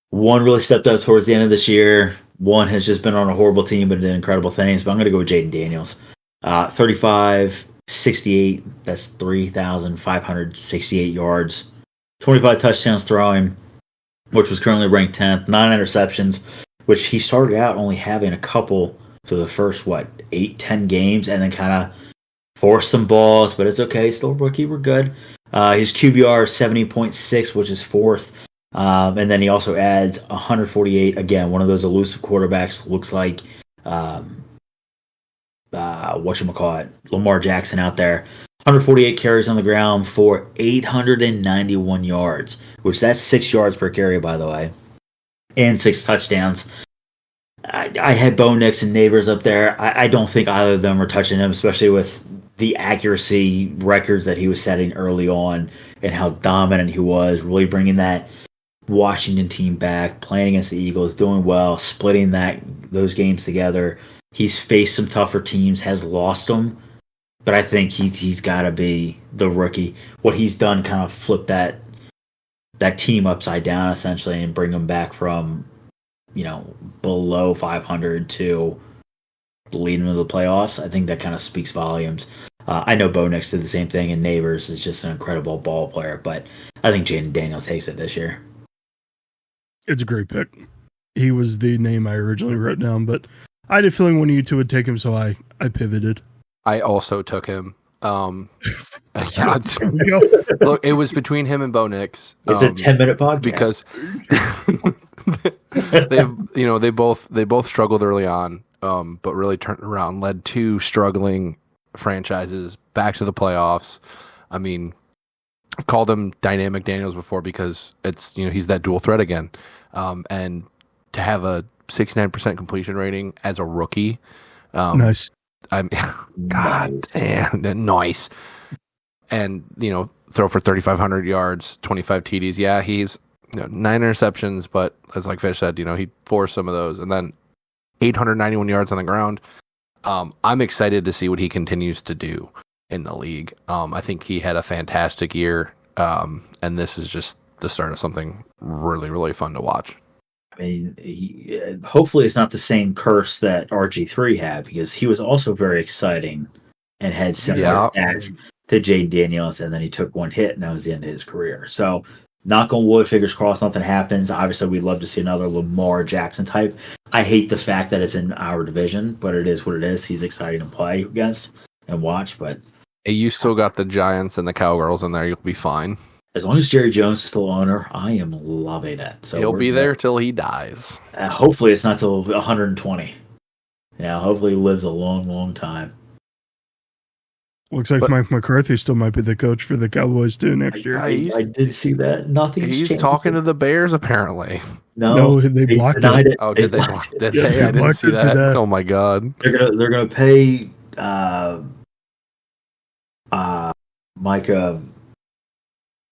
One really stepped up towards the end of this year. One has just been on a horrible team but did incredible things. But I'm going to go with Jaden Daniels. 35, 68. That's 3,568 yards. 25 touchdowns throwing, which was currently ranked 10th. 9 interceptions, which he started out only having a couple to the first, 8-10 games, and then kind of forced some balls, but it's okay. Still a rookie. We're good. His QBR is 70.6, which is 4th. And then he also adds 148. Again, one of those elusive quarterbacks. Looks like, Lamar Jackson out there. 148 carries on the ground for 891 yards, which that's 6 yards per carry, by the way, and 6 touchdowns. I had Bo Nix and Neighbors up there. I don't think either of them are touching him, especially with the accuracy records that he was setting early on and how dominant he was, really bringing that Washington team back, playing against the Eagles, doing well, splitting those games together. He's faced some tougher teams, has lost them, but I think he's got to be the rookie. What he's done kind of flip that team upside down essentially and bring them back from below 500 to leading them to the playoffs. I think that kind of speaks volumes. I know Bo Nix did the same thing, and Neighbors is just an incredible ball player, but I think Jaden Daniels takes it this year. It's a great pick. He was the name I originally wrote down, but I had a feeling one of you two would take him, so I pivoted. I also took him. Look, it was between him and Bo Nix. It's a 10-minute podcast because they both struggled early on, but really turned around, led two struggling franchises back to the playoffs. I mean, I've called him Dynamic Daniels before because it's he's that dual threat again, and to have a 69% completion rating as a rookie, nice. I'm God damn nice, and throw for 3,500 yards, 25 TDs. Yeah, he's 9 interceptions, but as like Fish said, he forced some of those, and then 891 yards on the ground. I'm excited to see what he continues to do in the league. I think he had a fantastic year, and this is just the start of something really, really fun to watch. I mean, hopefully it's not the same curse that RG3 had, because he was also very exciting and had similar stats to Jaden Daniels, and then he took one hit, and that was the end of his career. So, knock on wood, fingers crossed, nothing happens. Obviously, we'd love to see another Lamar Jackson type. I hate the fact that it's in our division, but it is what it is. He's exciting to play against and watch, but... Hey, you still got the Giants and the Cowgirls in there. You'll be fine. As long as Jerry Jones is still owner, I am loving it. So he'll be there till he dies. Hopefully it's not till 120. Yeah, hopefully he lives a long, long time. Looks like Mike McCarthy still might be the coach for the Cowboys too next year. I did see that. He's talking to the Bears apparently. No, they blocked it. Oh, did they? Did they? I didn't see that. Oh my god. They're gonna pay Micah.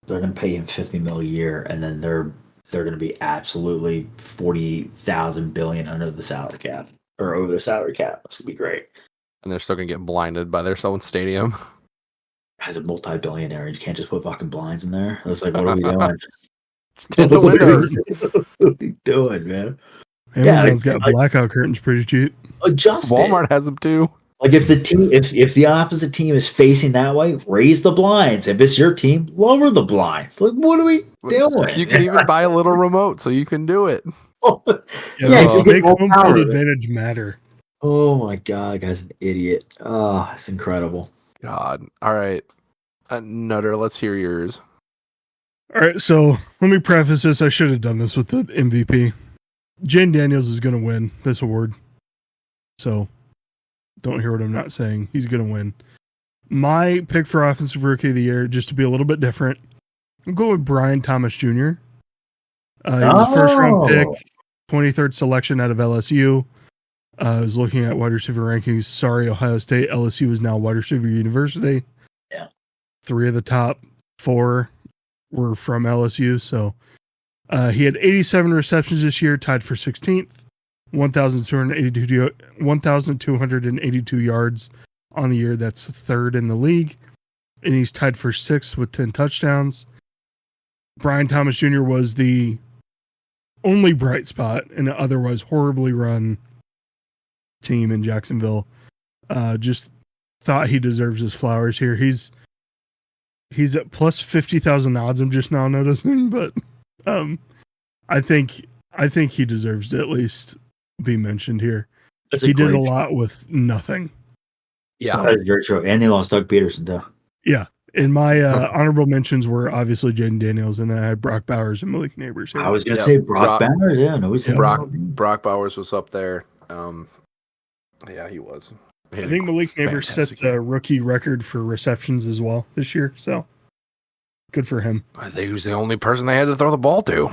They're going to pay him $50 million a year, and then they're going to be absolutely $40,000 billion under the salary cap, or over the salary cap. That's going to be great. And they're still going to get blinded by their own stadium. As a multi-billionaire, you can't just put fucking blinds in there. I was like, what are we doing? Tint the windows. What are we doing, man? Amazon's got blackout curtains pretty cheap. Adjust Walmart has them too. Like if the opposite team is facing that way, raise the blinds. If it's your team, lower the blinds. Like, what are we doing? You can even buy a little remote so you can do it. Make home field advantage matter. Oh my god, guy's an idiot. Oh, it's incredible. God. All right. Nutter, let's hear yours. All right, so let me preface this. I should have done this with the MVP. Jaden Daniels is going to win this award. So don't hear what I'm not saying. He's going to win. My pick for Offensive Rookie of the Year, just to be a little bit different, I'm going with Brian Thomas Jr. He was a first-round pick, 23rd selection out of LSU. I was looking at wide receiver rankings. Sorry, Ohio State. LSU is now wide receiver university. Yeah. 3 of the top 4 were from LSU. So he had 87 receptions this year, tied for 16th. 1,282 yards on the year. That's 3rd in the league. And he's tied for 6th with 10 touchdowns. Brian Thomas Jr. was the only bright spot in an otherwise horribly run team in Jacksonville. Just thought he deserves his flowers here. He's at plus 50,000 odds. I'm just now noticing, but I think he deserves to at least be mentioned here. He did a lot with nothing. Yeah, so, that's very true. And they lost Doug Peterson too. Yeah. And my honorable mentions were obviously Jaden Daniels, and then I had Brock Bowers and Malik Neighbors here. I was going to say Brock Bowers. Yeah, no, he's Brock Bowers was up there. Yeah, he was. I think Malik Neighbors set the rookie record for receptions as well this year, so good for him. I think he was the only person they had to throw the ball to.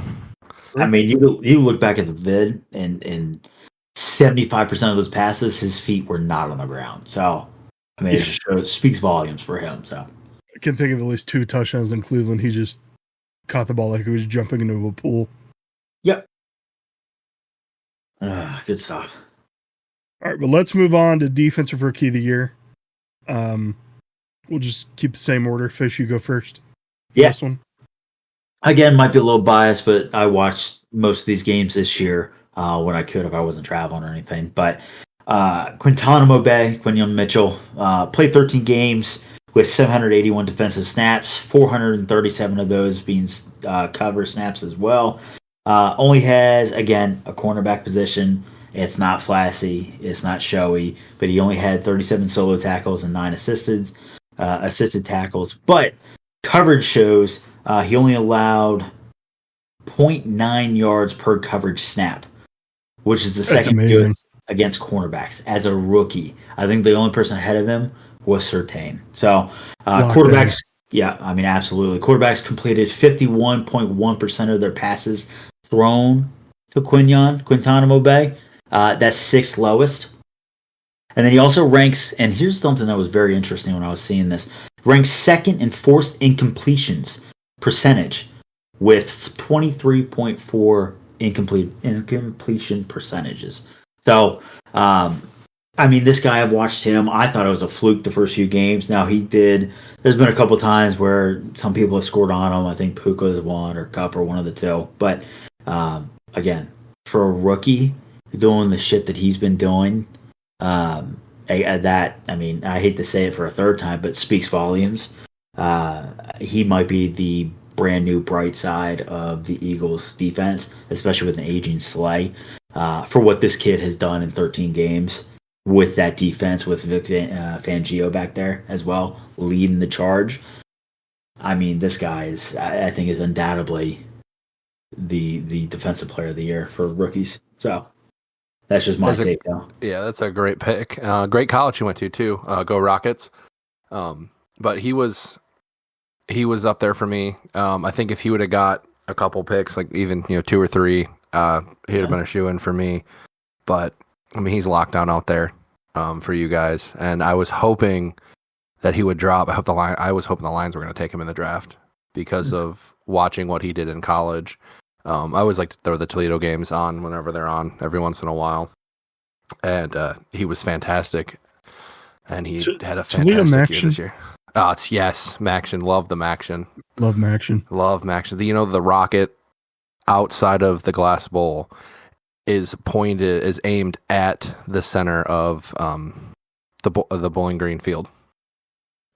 I mean, you look back at the vid, and 75% of those passes, his feet were not on the ground. So, I mean, it speaks volumes for him. So, I can think of at least 2 touchdowns in Cleveland. He just caught the ball like he was jumping into a pool. Yep. Good stuff. All right, but let's move on to Defensive Rookie of the Year. We'll just keep the same order. Fish, you go first. Yeah. This one. Again, might be a little biased, but I watched most of these games this year when I could if I wasn't traveling or anything. But Quintanamo Bay, Quinyon Mitchell, played 13 games with 781 defensive snaps, 437 of those being cover snaps as well. Only has, again, a cornerback position. It's not flashy. It's not showy. But he only had 37 solo tackles and 9 assisted tackles. But coverage shows he only allowed 0.9 yards per coverage snap, which is the second fewest against cornerbacks as a rookie. I think the only person ahead of him was Surtain. So quarterbacks, yeah, I mean, absolutely. Quarterbacks completed 51.1% of their passes thrown to Quintanamo Bay. That's 6th lowest. And then he also ranks, and here's something that was very interesting when I was seeing this, ranks 2nd in forced incompletions percentage with 23.4 incompletion percentages. So, I mean, this guy, I've watched him. I thought it was a fluke the first few games. Now, there's been a couple times where some people have scored on him. I think Puka's one or Cup or one of the two. But, again, for a rookie doing the shit that he's been doing, I hate to say it for a third time, but speaks volumes. He might be the brand new bright side of the Eagles defense, especially with an aging Slay. For what this kid has done in 13 games with that defense, with Vic Fangio back there as well, leading the charge. I mean, this guy I think is undoubtedly the defensive player of the year for rookies. So that's just my take, though. Yeah, that's a great pick. Great college he went to too. Go Rockets. But he was up there for me. I think if he would have got a couple picks, like even 2 or 3, he'd have been a shoo-in for me. But I mean, he's locked down out there for you guys. And I was hoping that he would drop. I was hoping the Lions were going to take him in the draft because of watching what he did in college. I always like to throw the Toledo games on whenever they're on, every once in a while. And he was fantastic. And he had a fantastic year this year. Oh, yes, Maction. Love the Maction. Love Maction. Love Maction. The rocket outside of the glass bowl is aimed at the center of the Bowling Green field.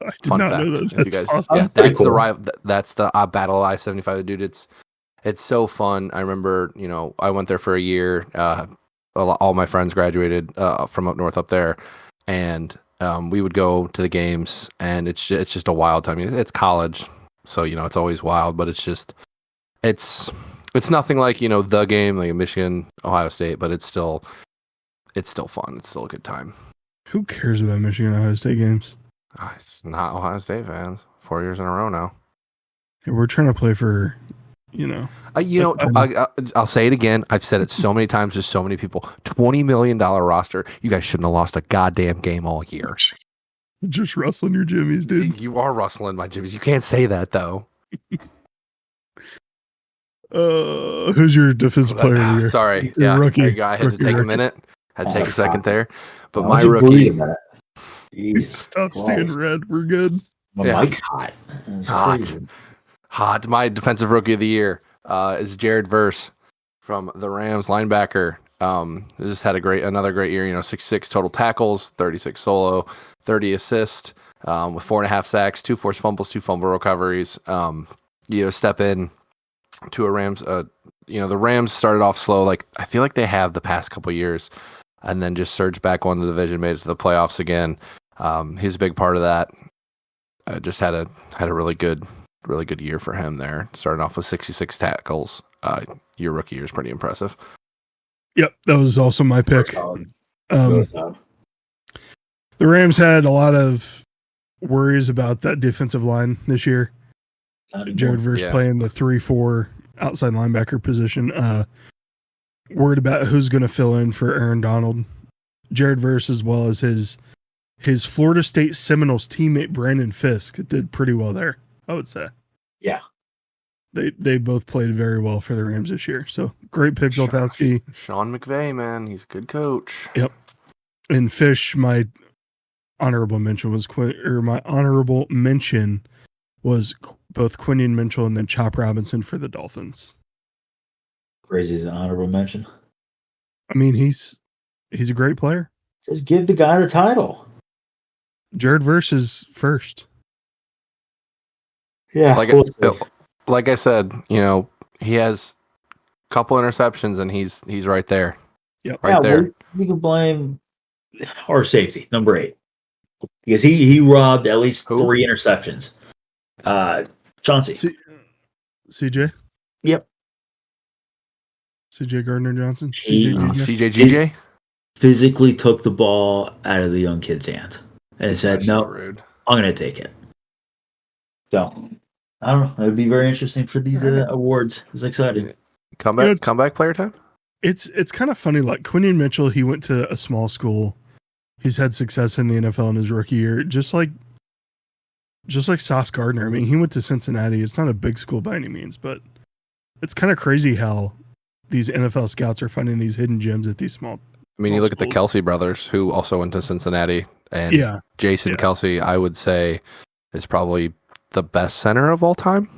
I did not know that. That's awesome. Yeah, that's cool. That's the Battle I-75, dude. It's so fun. I remember, I went there for a year. All my friends graduated from up north up there, and we would go to the games, and it's just a wild time. It's college, so it's always wild, but it's nothing like the game like Michigan, Ohio State, but it's still fun. It's still a good time. Who cares about Michigan, Ohio State games? It's not Ohio State fans. 4 years in a row now. Hey, we're trying to play for. I'll say it again. I've said it so many times to so many people. $20 million roster. You guys shouldn't have lost a goddamn game all year. Just rustling your jimmies, dude. You are rustling my jimmies. You can't say that though. Who's your defensive player of the year? Sorry, rookie. I had to take a minute. Had to take a second there. But my rookie. Stop seeing red. We're good. My mic's hot. Hot. My defensive rookie of the year is Jared Verse from the Rams, linebacker. Just had another great year. 6'6" total tackles, 36 solo, 30 assists, with 4.5 sacks, 2 forced fumbles, 2 fumble recoveries. Step in to a Rams. The Rams started off slow. Like I feel like they have the past couple years, and then just surged back, won the division, made it to the playoffs again. He's a big part of that. Just had a really good year for him there. Starting off with 66 tackles. Your rookie year is pretty impressive. Yep, that was also my pick. The Rams had a lot of worries about that defensive line this year. Jared Verse playing the 3-4 outside linebacker position. Worried about who's going to fill in for Aaron Donald. Jared Verse, as well as his Florida State Seminoles teammate Brandon Fisk, did pretty well there, I would say. Yeah. They both played very well for the Rams this year. So great pick, Zoltowski. Sean McVay, man. He's a good coach. Yep. And Fish, my honorable mention was my honorable mention was both Quinion Mitchell and then Chop Robinson for the Dolphins. Crazy is an honorable mention. I mean, he's a great player. Just give the guy the title. Jared Verse is first. Yeah. Like I said, he has a couple interceptions and he's right there. Yep. Right there. We can blame our safety, number 8. Because he robbed at least 3 interceptions. Chauncey. CJ? Yep. CJ Gardner-Johnson? CJ physically took the ball out of the young kid's hand and said, "No, I'm going to take it." So, I don't know. It would be very interesting for these awards. It's exciting. Comeback player time? It's kind of funny. Like Quinion Mitchell, he went to a small school. He's had success in the NFL in his rookie year, just like Sauce Gardner. I mean, he went to Cincinnati. It's not a big school by any means, but it's kind of crazy how these NFL scouts are finding these hidden gems at these small. I mean, you look at the Kelsey brothers, who also went to Cincinnati, and Jason Kelsey, I would say, is probably the best center of all time.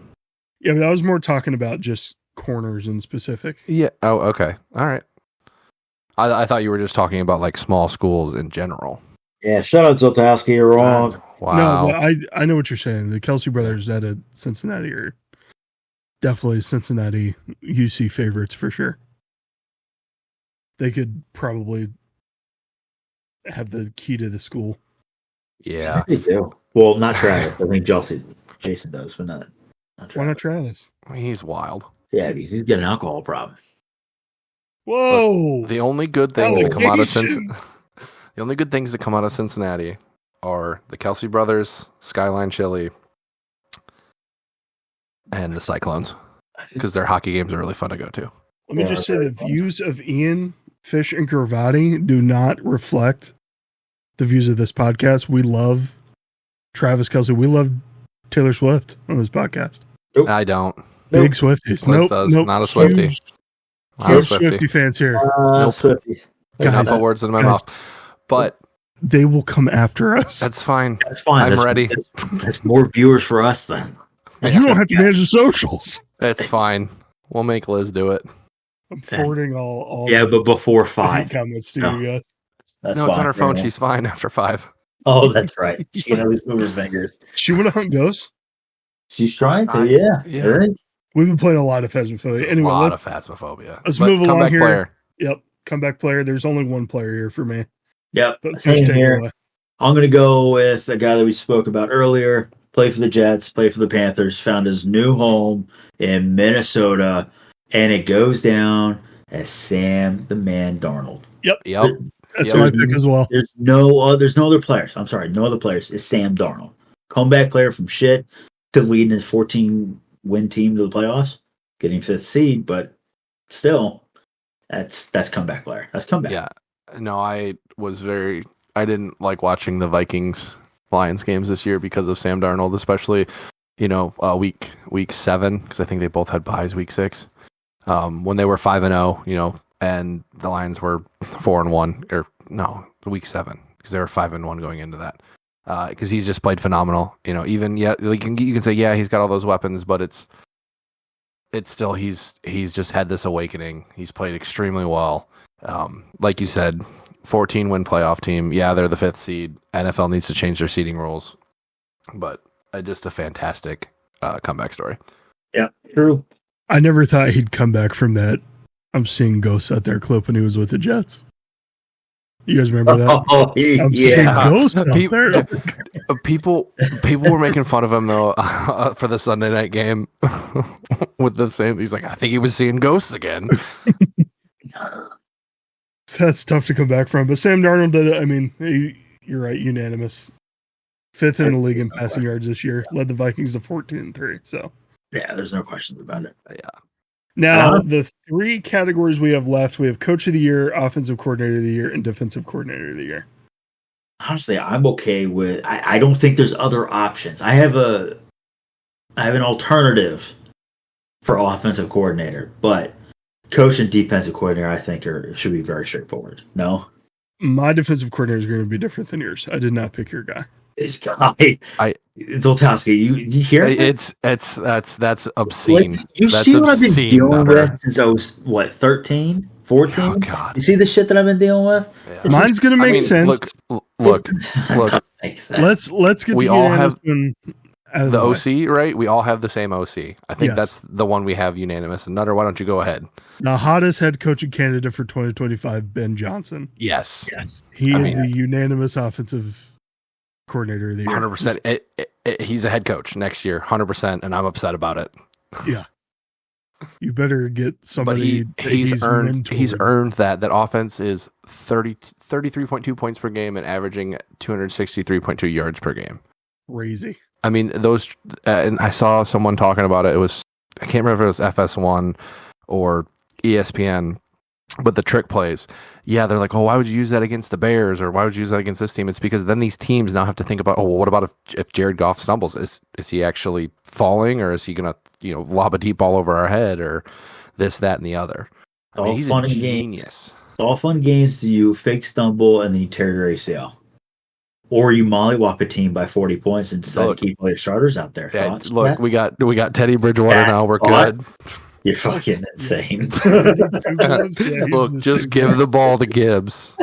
Yeah, but I was more talking about just corners in specific. Yeah. Oh, okay. All right. I thought you were just talking about like small schools in general. Yeah, shout out Zoltowski, you're wrong. Wow. No, but I know what you're saying. The Kelsey brothers out of Cincinnati are definitely Cincinnati UC favorites for sure. They could probably have the key to the school. Yeah. They do. Well, not Travis. I think Jason does, but not Travis. Why not Travis? He's wild. Yeah, he's got an alcohol problem. Whoa! But the only good things that come out of Cincinnati are the Kelsey brothers, Skyline Chili, and the Cyclones, because their hockey games are really fun to go to. Let me just say the views of Ian, Fish, and Gravati do not reflect the views of this podcast. We love Travis Kelce. We love Taylor Swift on this podcast. Nope. I don't. Big Swifties. Liz does. Not a Swiftie. Huge Swiftie fans here. Nope. Swifties. Guys, not put words in my mouth. But they will come after us. That's fine. That's fine. I'm ready. That's more viewers for us then. You don't have to manage the socials. It's fine. We'll make Liz do it. I'm forwarding all but before 5 comments to you guys. That's it's on her phone. She's fine after 5. Oh, that's right. She can at least move her fingers. She want to hunt ghosts? She's trying to, yeah. Right? We've been playing a lot of Phasmophobia. Anyway, a lot of Phasmophobia. Let's move along here. Player. Yep, comeback player. There's only one player here for me. Yep. Same here. I'm going to go with a guy that we spoke about earlier. Played for the Jets, played for the Panthers, found his new home in Minnesota, and it goes down as Sam the Man Darnold. Yep. That's my pick as well. There's no other players. I'm sorry, no other players. It's Sam Darnold. Comeback player from shit to leading his 14-win team to the playoffs, getting 5th seed, but still, that's comeback player. That's comeback. Yeah. No, I didn't like watching the Vikings Lions games this year because of Sam Darnold, especially, week 7, because I think they both had byes week 6. When they were 5-0, and the Lions were 4-1, or no, week 7, because they were 5-1 going into that. Because he's just played phenomenal. You can say, he's got all those weapons, but it's still he's just had this awakening. He's played extremely well. Like you said, 14-win playoff team. Yeah, they're the 5th seed. NFL needs to change their seeding rules, but just a fantastic comeback story. Yeah, true. I never thought he'd come back from that I'm seeing ghosts out there clip when he was with the Jets. You guys remember that? Oh, I'm seeing ghosts out there. People were making fun of him though for the Sunday night game with the same. He's like, I think he was seeing ghosts again. That's tough to come back from. But Sam Darnold did it. I mean, you're right, unanimous. 5th in the league in passing yards this year. Led the Vikings to 14-3. So yeah, there's no questions about it. Yeah. Now, the 3 categories we have left, we have Coach of the Year, Offensive Coordinator of the Year, and Defensive Coordinator of the Year. Honestly, I'm okay with. I don't think there's other options. I have an alternative for Offensive Coordinator, but Coach and Defensive Coordinator, I think, should be very straightforward. No. My defensive coordinator is going to be different than yours. I did not pick your guy. This guy, it's Oltowski. You hear that? That's obscene. You That's see what I've been dealing Nutter. with since I was 13, 14? Oh, God. You see the shit that I've been dealing with? Yeah. Mine's going to make sense. Look. Let's get We the all unanimous have one out of the way. OC, right? We all have the same OC. I think Yes. that's the one we have unanimous. And Nutter, why don't you go ahead? The hottest head coaching candidate for 2025, Ben Johnson. Yes. He is the unanimous offensive coordinator of the year. 100%. He's a head coach next year, 100%, and I'm upset about it. Yeah. You better get somebody. But he's earned that. That offense is 33.2 points per game and averaging 263.2 yards per game. Crazy. I mean, those, and I saw someone talking about it. It was, I can't remember if it was FS1 or ESPN, but the trick plays. Yeah, they're like, oh, why would you use that against the Bears, or why would you use that against this team? It's because then these teams now have to think about, oh, well, what about if Jared Goff stumbles? Is he actually falling, or is he gonna lob a deep ball over our head, or this, that, and the other? I mean, he's a genius. It's all fun games to you fake stumble and then you tear your ACL. Or you mollywop a team by 40 points and decide to keep all your starters out there. Yeah, look, we got Teddy Bridgewater now. We're good. You're fucking insane. Look, just give the ball to Gibbs.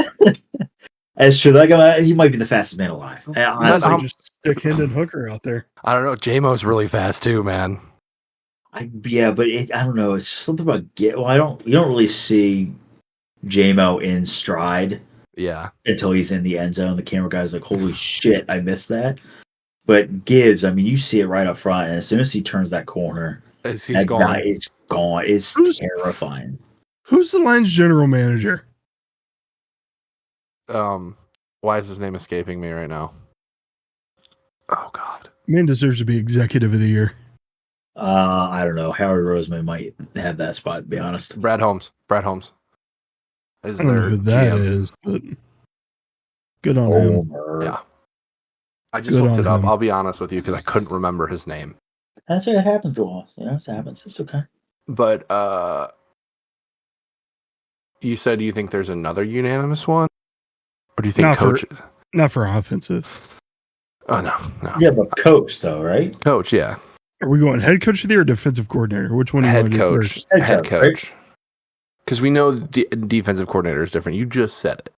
That's true. He might be the fastest man alive. Honestly, just stick Hendon Hooker out there. I don't know. J-Mo's really fast too, man. But I don't know. It's just something about you don't really see J-Mo in stride. Yeah. Until he's in the end zone. The camera guy's like, holy shit, I missed that. But Gibbs, I mean, you see it right up front, and as soon as he turns that corner, he's gone. Guy, it's gone. It's terrifying. Who's the Lions general manager? Why is his name escaping me right now? Oh, God. Man deserves to be executive of the year. I don't know. Howard Roseman might have that spot, to be honest. Brad Holmes. I don't know who that is, but good on him. Yeah. I just looked it up. I'll be honest with you because I couldn't remember his name. That's what happens to us. It happens. It's okay. But you said you think there's another unanimous one? Or do you think not for offensive? Oh, no. Yeah, but coach, though, right? Coach, yeah. Are we going head coach of the year or defensive coordinator? Which one do you want to do first? Head coach. Because we know defensive coordinator is different. You just said it.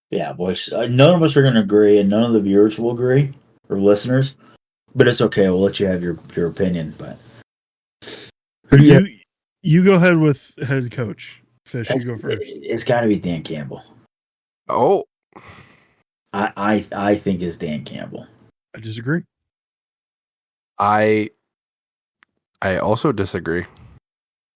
Yeah, boys. None of us are going to agree, and none of the viewers will agree, or listeners. But it's okay. We'll let you have your opinion. But you go ahead with head coach. Fish, you go first. It's got to be Dan Campbell. Oh, I think it's Dan Campbell. I disagree. I also disagree.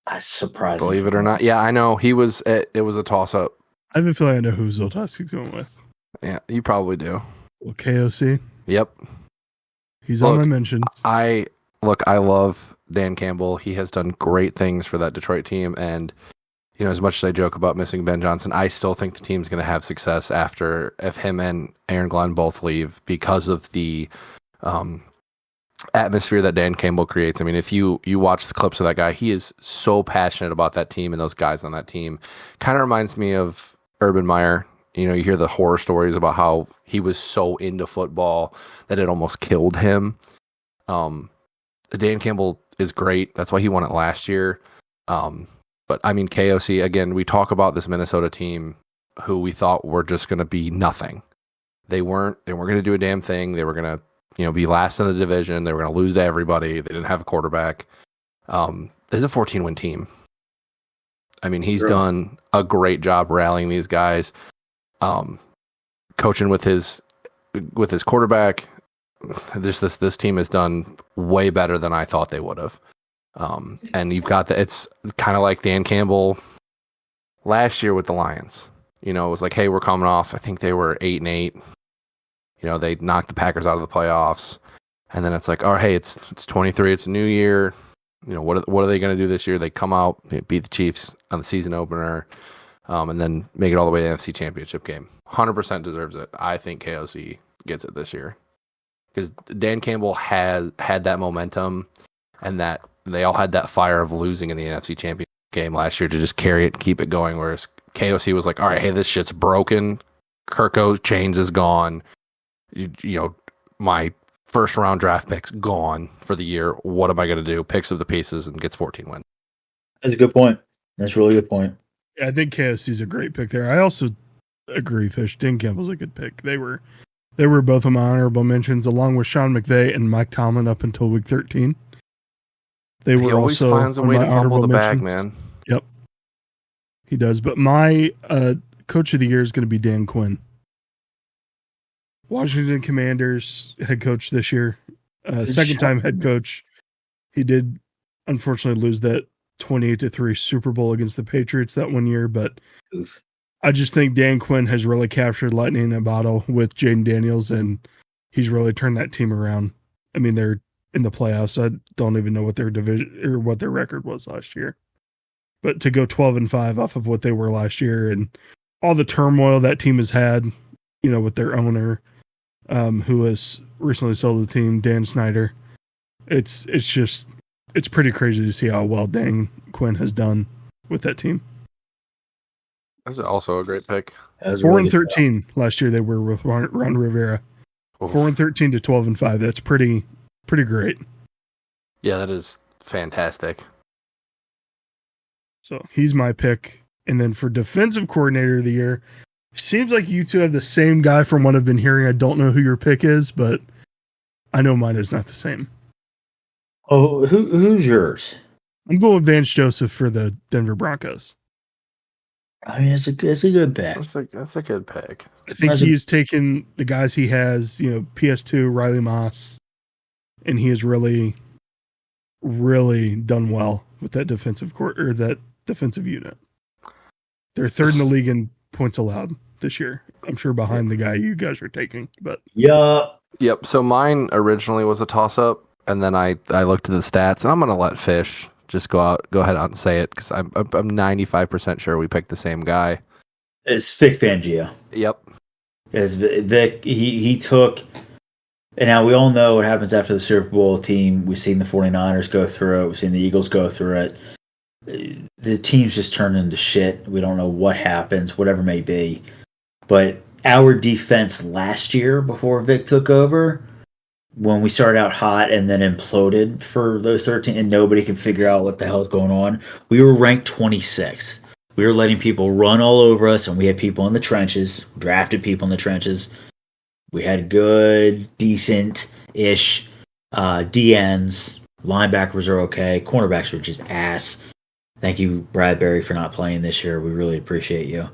That's surprising. Believe it or not. Yeah, I know. It was a toss-up. I have a feeling I know who Zoltowski's going with. Yeah, you probably do. Well, KOC. Yep. He's on my mentions. I love Dan Campbell. He has done great things for that Detroit team. And, as much as I joke about missing Ben Johnson, I still think the team's going to have success if him and Aaron Glenn both leave because of the atmosphere that Dan Campbell creates. I mean, if you watch the clips of that guy, he is so passionate about that team and those guys on that team. Kind of reminds me of Urban Meyer. You hear the horror stories about how he was so into football that it almost killed him. Dan Campbell is great. That's why he won it last year. But I mean, KOC, again, we talk about this Minnesota team who we thought were just going to be nothing. They weren't going to do a damn thing. They were going to be last in the division. They were going to lose to everybody. They didn't have a quarterback. This is a 14-win team. I mean, he's done a great job rallying these guys, coaching with his quarterback. This team has done way better than I thought they would have. And you've got it's kind of like Dan Campbell last year with the Lions. It was like, hey, we're coming off. I think they were 8-8. They knocked the Packers out of the playoffs, and then it's like, oh, hey, it's 23, it's a new year. What are they going to do this year? They come out, they beat the Chiefs on the season opener, and then make it all the way to the NFC Championship game. 100% deserves it. I think KOC gets it this year because Dan Campbell has had that momentum, and that they all had that fire of losing in the NFC Championship game last year to just carry it and keep it going. Whereas KOC was like, all right, hey, this shit's broken. Kirko Chains is gone. You know, my first round draft pick's gone for the year. What am I going to do? Picks up the pieces and gets 14 wins. That's a good point. That's a really good point. Yeah, I think KSC's a great pick there. I also agree, Fish. Dan Campbell's a good pick. They were both of my honorable mentions, along with Sean McVay and Mike Tomlin up until week 13. He always also finds a way to fumble the bag, man. Yep, he does. But my coach of the year is going to be Dan Quinn. Washington Commanders head coach this year. Second time head coach. He did unfortunately lose that 28-3 Super Bowl against the Patriots that one year, but I just think Dan Quinn has really captured lightning in a bottle with Jaden Daniels, and he's really turned that team around. I mean, they're in the playoffs. So I don't even know what their division or what their record was last year, but to go 12-5 off of what they were last year and all the turmoil that team has had, you know, with their owner, who has recently sold the team, Dan Snyder. It's pretty crazy to see how well Dan Quinn has done with that team. That's also a great pick. 4-13 last year they were with Ron Rivera. 4-13 to 12-5. That's pretty great. Yeah, that is fantastic. So he's my pick. And then for defensive coordinator of the year, seems like you two have the same guy from what I've been hearing. I don't know who your pick is, but I know mine is not the same. Oh, who's yours? I'm going with Vance Joseph for the Denver Broncos. I mean, it's a good pick. That's a good pick. I think he's taken the guys he has, you know, PS2, Riley Moss, and he has really, really done well with that defensive unit. They're third in the league in points allowed this year. I'm sure behind the guy you guys are taking, but Yep. So mine originally was a toss-up, and then I looked at the stats, and I'm going to let Fish just go ahead out and say it, because I'm 95% sure we picked the same guy. It's Vic Fangio. Yep. As Vic, he took, and now we all know what happens after the Super Bowl team. We've seen the 49ers go through it. We've seen the Eagles go through it. The team's just turned into shit. We don't know what happens, whatever it may be. But our defense last year, before Vic took over, when we started out hot and then imploded for those 13, and nobody could figure out what the hell is going on, we were ranked 26th. We were letting people run all over us, and we had people in the trenches, drafted people in the trenches. We had good, decent-ish DNs. Linebackers are okay. Cornerbacks were just ass. Thank you, Bradbury, for not playing this year. We really appreciate you.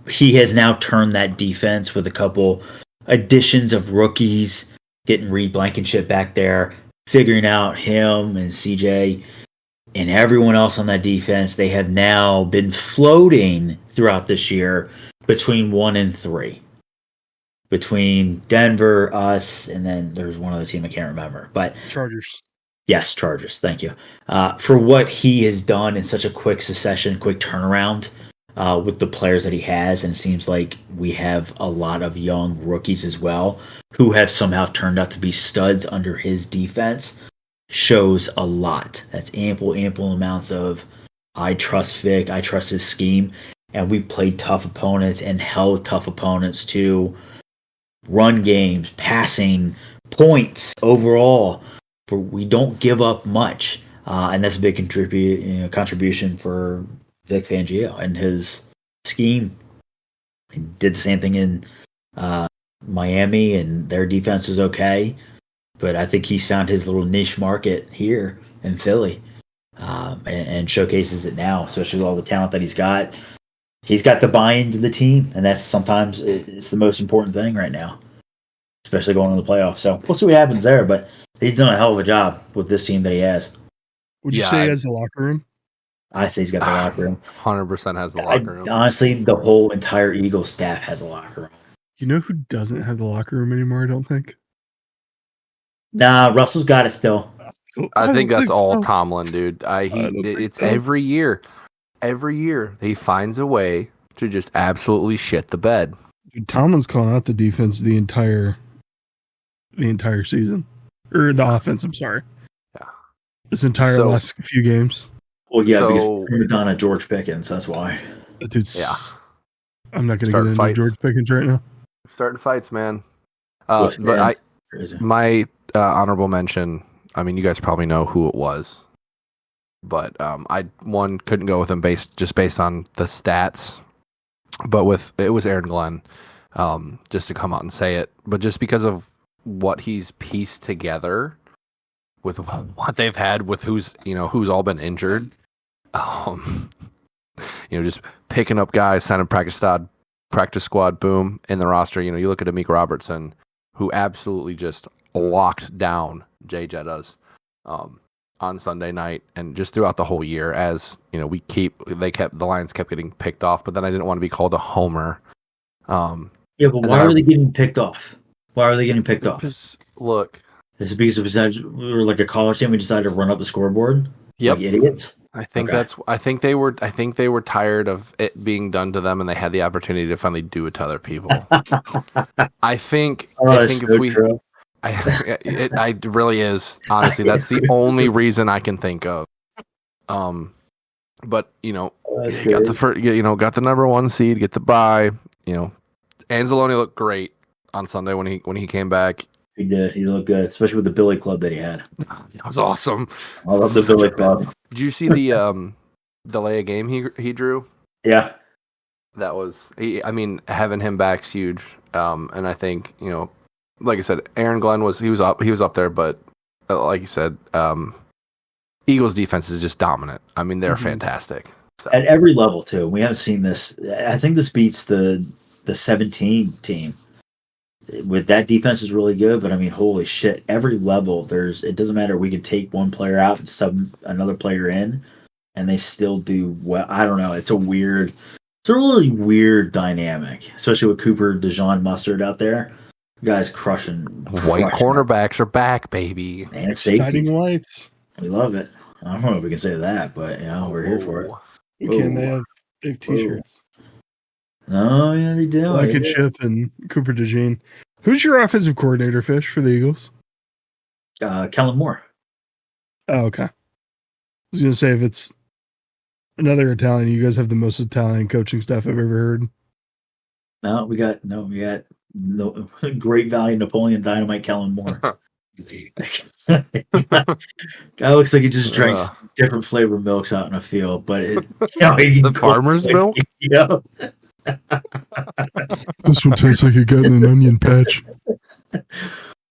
He has now turned that defense with a couple additions of rookies, getting Reed Blankenship back there, figuring out him and CJ and everyone else on that defense. They have now been floating throughout this year between 1 and 3. Between Denver, us, and then there's one other team I can't remember. But Chargers. Yes, Chargers. Thank you. For what he has done in such a quick succession, quick turnaround with the players that he has, and it seems like we have a lot of young rookies as well who have somehow turned out to be studs under his defense, shows a lot. That's ample amounts of I trust Vic, I trust his scheme, and we played tough opponents and held tough opponents to run games, passing, points overall. But we don't give up much, and that's a big contribution for Vic Fangio and his scheme. He did the same thing in Miami, and their defense is okay. But I think he's found his little niche market here in Philly, and showcases it now, especially with all the talent that he's got. He's got the buy-in to the team, and that's sometimes it's the most important thing right now, especially going into the playoffs. So we'll see what happens there, but he's done a hell of a job with this team that he has. Would you say he has the locker room? I say he's got the locker room. 100% has the locker room. Honestly, the whole entire Eagles staff has a locker room. You know who doesn't have the locker room anymore, I don't think? Nah, Russell's got it still. I think that's all Tomlin, dude. It's every year. Every year, he finds a way to just absolutely shit the bed. Dude, Tomlin's calling out the defense the entire season. Or the offense, I'm sorry. Yeah. This entire last few games. Well, yeah, because we're done at George Pickens, that's why. That dude's I'm not going to Start get into fights. George Pickens right now. Starting fights, man. With But fans. Crazy. my honorable mention. I mean, you guys probably know who it was, but I couldn't go with him based on the stats. But it was Aaron Glenn, just to come out and say it. But just because of what he's pieced together with what they've had with who's all been injured, just picking up guys, signing practice squad, boom, in the roster. You look at Amik Robertson, who absolutely just locked down Jay Jettas on Sunday night and just throughout the whole year. As the Lions kept getting picked off, but then I didn't want to be called a homer. But why are they getting picked off? Why are they getting picked off? Look, is it because we were like a college team? We decided to run up the scoreboard. Yep. Like idiots. I think they were tired of it being done to them, and they had the opportunity to finally do it to other people. I think true. it really is, honestly. That's the only reason I can think of. But got the number 1 seed, get the bye. Anzalone looked great on Sunday when he came back. He did. He looked good, especially with the Billy Club that he had. That was awesome. I love the Billy Club. Did you see the delay of game he drew? Yeah. That was. Having him back's huge. And I think like I said, Aaron Glenn was up there, but like you said, Eagles defense is just dominant. I mean, they're fantastic. So. At every level too. We haven't seen this. I think this beats the 17 team. With that defense is really good, but I mean, holy shit! Every level, it doesn't matter. We could take one player out and sub another player in, and they still do well. I don't know. It's a really weird dynamic, especially with Cooper, DeJean, Mustard out there. Guys crushing. White cornerbacks are back, baby. And exciting whites. We love it. I don't know if we can say that, but we're here for it. We can. They have T-shirts. Oh yeah, they do. Like Chip and Cooper DeJean. Who's your offensive coordinator, Fish, for the Eagles? Kellen Moore. Oh, okay. I was gonna say if it's another Italian, you guys have the most Italian coaching staff I've ever heard. No, we got great value Napoleon Dynamite Kellen Moore. Guy looks like he just drinks different flavor milks out in a field, but the farmer's milk. Yeah. This one tastes like you got in an onion patch.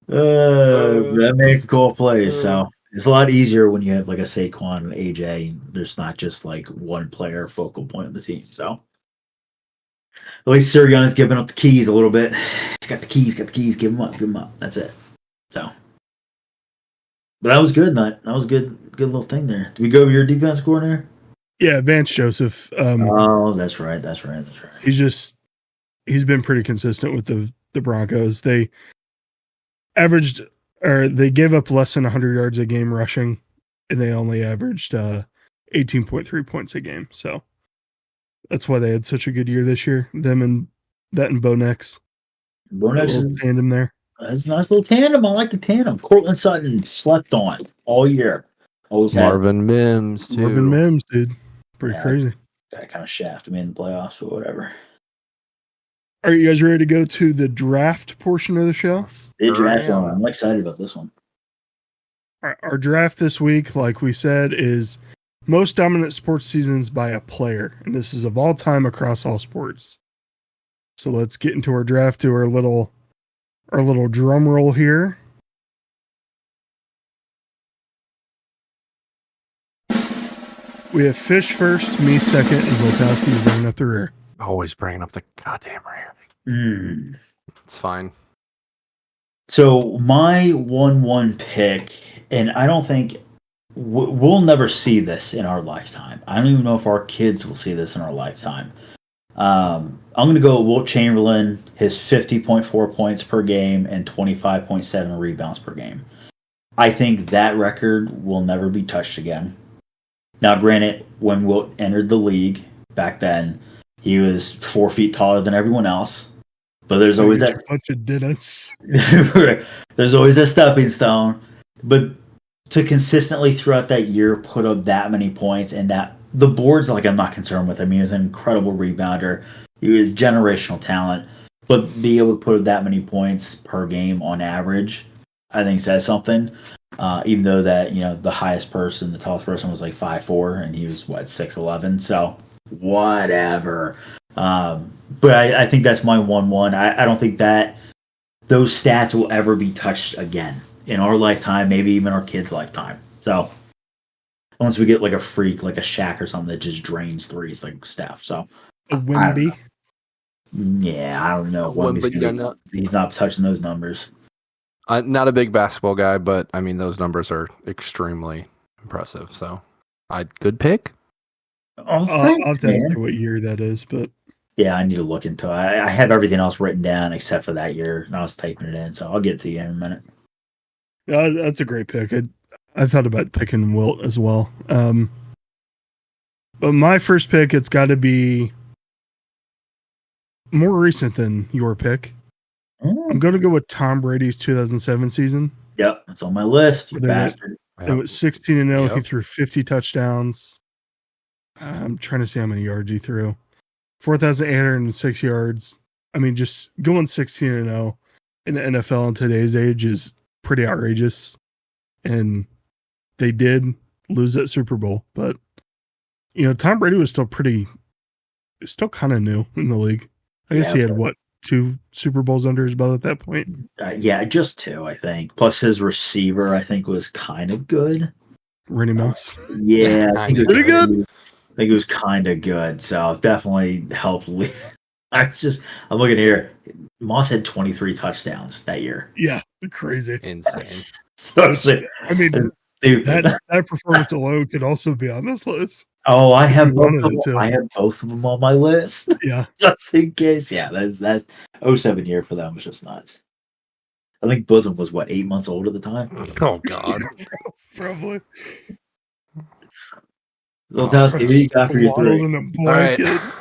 That makes a cool play. So it's a lot easier when you have like a Saquon and AJ. There's not just like one player focal point of the team. So at least Sirianni's giving up the keys a little bit. He's got the keys. Give them up. That's it. So, but that was good. That was a good little thing there. Did we go over your defense coordinator? Yeah, Vance Joseph. That's right. He's been pretty consistent with the Broncos. They gave up less than 100 yards a game rushing, and they only averaged 18.3 points a game. So that's why they had such a good year this year. Them and Bo Nix. Bo Nix is tandem there. That's a nice little tandem. I like the tandem. Cortland Sutton slept on all year. Always Marvin Mims too. Marvin Mims, dude. Pretty crazy. That kind of shafted me in the playoffs, but whatever. Are you guys ready to go to the draft portion of the show? The draft one. I'm excited about this one. Our draft this week, like we said, is most dominant sports seasons by a player. And this is of all time across all sports. So let's get into our draft, to our little drum roll here. We have Fish first, me second, and Zoltowski is bringing up the rear. Always bringing up the goddamn rear. It's fine. So my 1-1 pick, and I don't think we'll never see this in our lifetime. I don't even know if our kids will see this in our lifetime. I'm going to go with Wilt Chamberlain, his 50.4 points per game and 25.7 rebounds per game. I think that record will never be touched again. Now, granted, when Wilt entered the league back then, he was 4 feet taller than everyone else. But there's always that bunch of Dennis. There's always a stepping stone. But to consistently throughout that year put up that many points, and that the boards, like, I'm not concerned with. I mean, he's an incredible rebounder. He was generational talent, but be able to put that many points per game on average, I think says something. Even though that the highest person, the tallest person was like 5'4", and he was 6'11", so whatever. But I think that's my 1-1. I don't think that those stats will ever be touched again in our lifetime, maybe even our kids' lifetime. So unless we get like a freak, like a Shaq or something that just drains threes like Steph. So A Wimby. Yeah, I don't know. He's not touching those numbers. Not a big basketball guy, but I mean those numbers are extremely impressive. So, good pick. I'll have to ask you what year that is, but yeah, I need to look into it. I have everything else written down except for that year, and I was typing it in, so I'll get it to you in a minute. That's a great pick. I thought about picking Wilt as well. But my first pick, it's got to be more recent than your pick. I'm going to go with Tom Brady's 2007 season. Yep, it's on my list, you bastard. It was 16-0. Yep. He threw 50 touchdowns. I'm trying to see how many yards he threw. 4,806 yards. I mean, just going 16-0 in the NFL in today's age is pretty outrageous. And they did lose that Super Bowl. But, Tom Brady was still kind of new in the league. I guess he had, 2 Super Bowls under his belt at that point? Yeah, just 2, I think. Plus his receiver, I think, was kind of good. Randy Moss. Yeah. Pretty good. I think it was kind of good, so definitely helped. I'm looking here. Moss had 23 touchdowns that year. Yeah, crazy. Insane. So, I mean, that performance alone could also be on this list. Oh, I have both of them on my list. Yeah. Just in case. Yeah, that's 07 year for them was just nuts. I think Bosom was 8 months old at the time? Oh God. Probably. All right,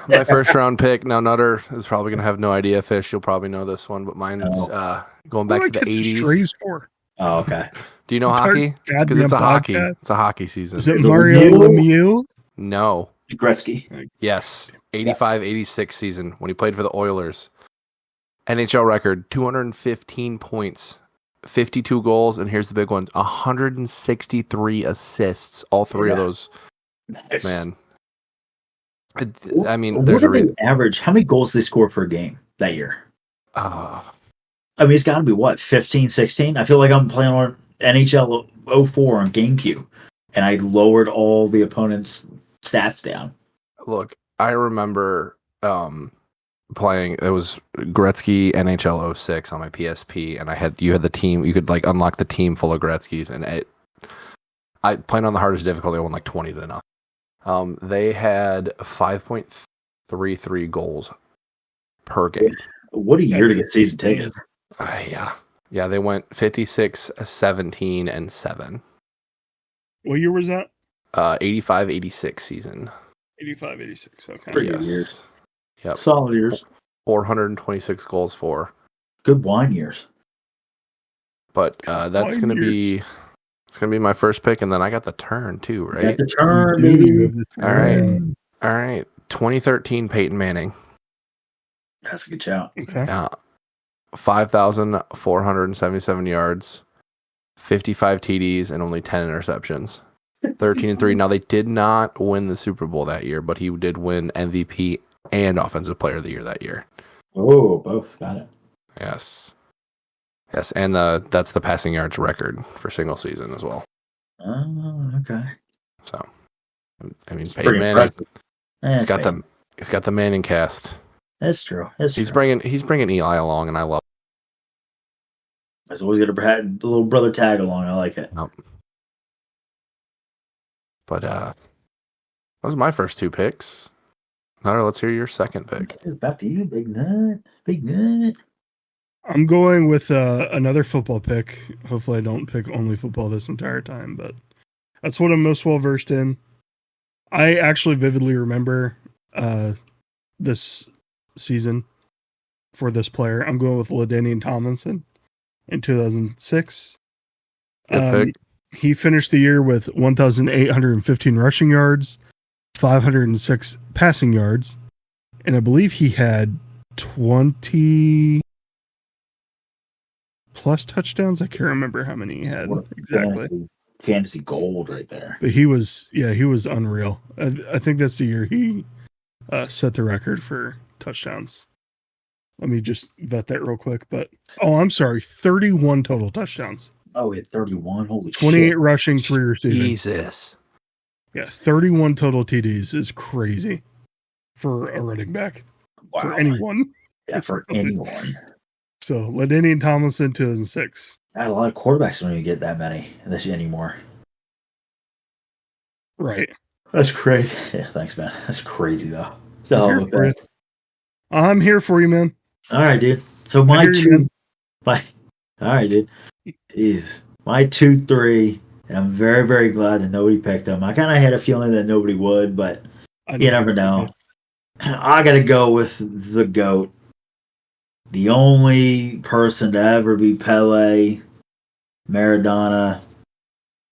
my first round pick. Now Nutter is probably gonna have no idea. Fish, you'll probably know this one, but mine's going back to the 80s. Oh, okay. Do you know hockey? Because it's a hockey season. Is it Mario Lemieux? No. Gretzky. Yes. 85-86 season when he played for the Oilers. NHL record, 215 points, 52 goals, and here's the big one, 163 assists. All 3 of those. Nice. Man. I mean, there's a average. How many goals they score per game that year? I mean, it's got to be 15, 16? I feel like I'm playing on NHL 04 on GameCube, and I lowered all the opponent's stats down. Look, I remember playing. It was Gretzky NHL 06 on my PSP, and you had the team. You could unlock the team full of Gretzkys, and I playing on the hardest difficulty. I won 20-0. They had 5.33 goals per game. What a year to get season tickets. Yeah, they went 56, 17, and 7. What year was that? 85-86 season. 85-86, okay. Pretty good years. Yep. Solid years. 426 goals for. Good wine years. But that's going to be... It's going to be my first pick, and then I got the turn, too, right? You got the turn, baby. All right. 2013 Peyton Manning. That's a good shout. Okay. 5,477 yards, 55 TDs, and only 10 interceptions. 13-3. Now, they did not win the Super Bowl that year, but he did win MVP and Offensive Player of the Year that year. Oh, both. Got it. Yes, and that's the passing yards record for single season as well. Oh, okay. So, I mean, Peyton Manning, he's got the Manning cast. That's true. He's bringing Eli along, and I love it. That's always got a little brother tag along. I like it. Nope. But that was my first 2 picks. Now let's hear your second pick. Okay, back to you, Big Nut. Big Nut. I'm going with another football pick. Hopefully I don't pick only football this entire time, but that's what I'm most well versed in. I actually vividly remember this season for this player. I'm going with LaDainian Tomlinson in 2006. Good pick. He finished the year with 1,815 rushing yards, 506 passing yards, and I believe he had 20 plus touchdowns. I can't remember how many he had exactly. Fantasy gold right there. But he was unreal. I think that's the year he set the record for touchdowns. Let me just vet that real quick. But I'm sorry, 31 total touchdowns. Oh, he had 31. Holy 28 shit. rushing, 3 receiving. Jesus. Yeah, 31 total TDs is crazy for a running back. Wow. For anyone. Yeah, for anyone. So, LaDainian Tomlinson, 2006. A lot of quarterbacks don't even get that many anymore. Right. That's crazy. Yeah, thanks, man. That's crazy, though. So, I'm here for you, man. All right, dude. So, all right, dude. Jeez. My 2-3, and I'm very, very glad that nobody picked them. I kind of had a feeling that nobody would, but you never know. I got to go with the GOAT. The only person to ever be Pele, Maradona,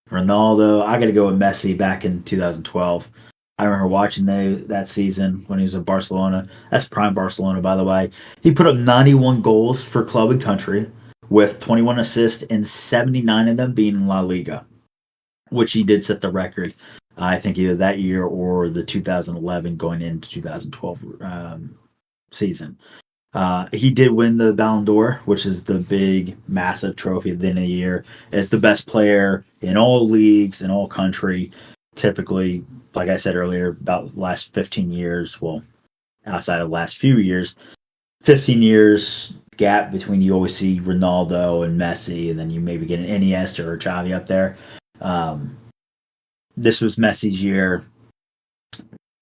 Ronaldo. I got to go with Messi back in 2012. I remember watching that season when he was at Barcelona. That's prime Barcelona, by the way. He put up 91 goals for club and country with 21 assists and 79 of them being in La Liga, which he did set the record, I think, either that year or the 2011 going into 2012 season. He did win the Ballon d'Or, which is the big, massive trophy at the end of the year. As the best player in all leagues, in all country. Typically, like I said earlier, about the last 15 years, well, outside of the last few years, 15 years gap between you always see Ronaldo and Messi, and then you maybe get an Iniesta or Xavi up there. This was Messi's year.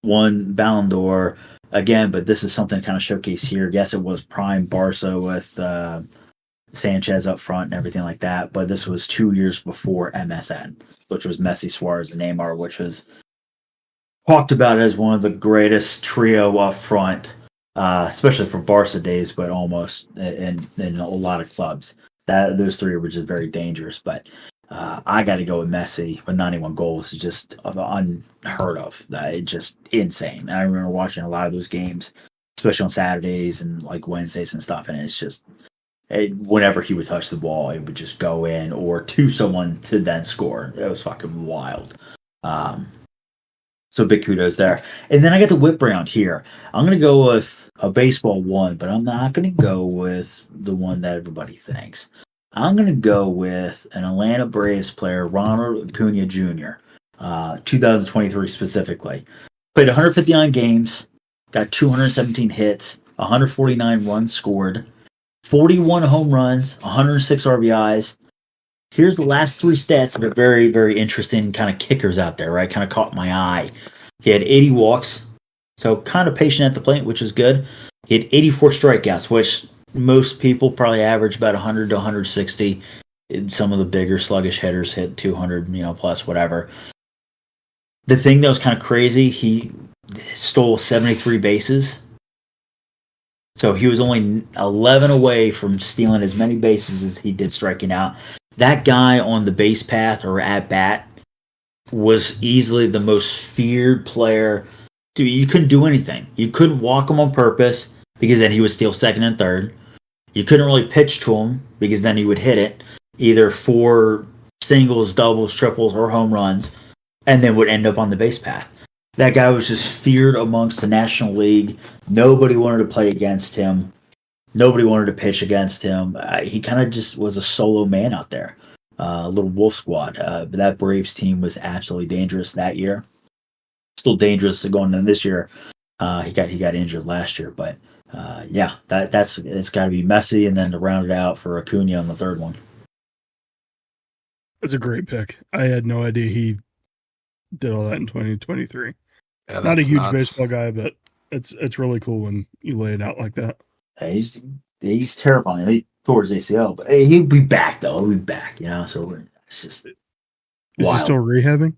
Won Ballon d'Or again, but this is something kind of showcased here. Yes, it was prime Barca with Sanchez up front and everything like that, but this was 2 years before MSN, which was Messi, Suarez, and Neymar, which was talked about as one of the greatest trio up front, especially for Barca days, but almost in a lot of clubs. Those three were just very dangerous, but I got to go with Messi with 91 goals. It's just unheard of. It's just insane. I remember watching a lot of those games, especially on Saturdays and like Wednesdays and stuff, and it's just whenever he would touch the ball, it would just go in or to someone to then score. It was fucking wild. So big kudos there. And then I got the whip round here. I'm going to go with a baseball one, but I'm not going to go with the one that everybody thinks. I'm going to go with an Atlanta Braves player, Ronald Acuna Jr., 2023 specifically. Played 159 games, got 217 hits, 149 runs scored, 41 home runs, 106 RBIs. Here's the last three stats that are very, very interesting kind of kickers out there, right? Kind of caught my eye. He had 80 walks, so kind of patient at the plate, which is good. He had 84 strikeouts, which most people probably average about 100 to 160. Some of the bigger sluggish hitters hit 200, plus whatever. The thing that was kind of crazy, he stole 73 bases. So he was only 11 away from stealing as many bases as he did striking out. That guy on the base path or at bat was easily the most feared player. Dude, you couldn't do anything. You couldn't walk him on purpose because then he would steal second and third. You couldn't really pitch to him because then he would hit it either for singles, doubles, triples, or home runs, and then would end up on the base path. That guy was just feared amongst the National League. Nobody wanted to play against him. Nobody wanted to pitch against him. He kind of just was a solo man out there, a little wolf squad. But that Braves team was absolutely dangerous that year. Still dangerous going into this year. He got injured last year, but it's got to be Messi, and then to round it out for Acuna on the third one. That's a great pick. I had no idea he did all that in 2023. Yeah, not a huge baseball guy, but it's really cool when you lay it out like that. He's terrifying. He tore his ACL, but he'll be back though. He'll be back, So it's just. Is he still rehabbing?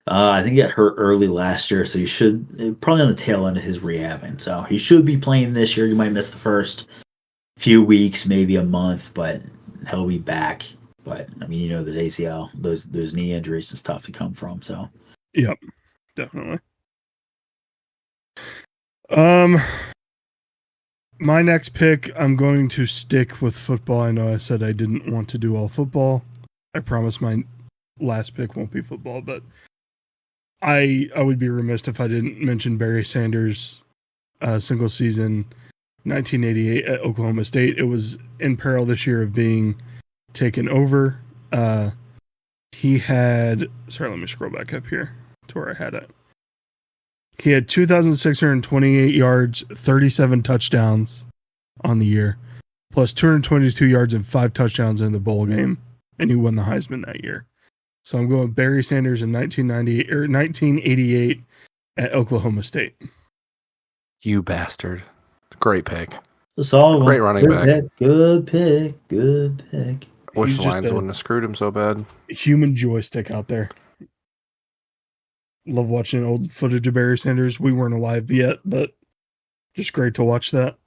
I think he got hurt early last year, so he should probably on the tail end of his rehabbing. So he should be playing this year. You might miss the first few weeks, maybe a month, but he'll be back. But the ACL, those knee injuries is tough to come from. So. Yep, definitely. My next pick, I'm going to stick with football. I know I said I didn't want to do all football. I promise my last pick won't be football, but I would be remiss if I didn't mention Barry Sanders' single season 1988 at Oklahoma State. It was in peril this year of being taken over. He had, sorry, let me scroll back up here to where I had it. He had 2,628 yards, 37 touchdowns on the year, plus 222 yards and 5 touchdowns in the bowl game, and he won the Heisman that year. So I'm going Barry Sanders in 1988 at Oklahoma State. You bastard. Great pick. A solid Great one. running back. Good pick. Wish He's the just Lions wouldn't have screwed him so bad. Human joystick out there. Love watching old footage of Barry Sanders. We weren't alive yet, but just great to watch that.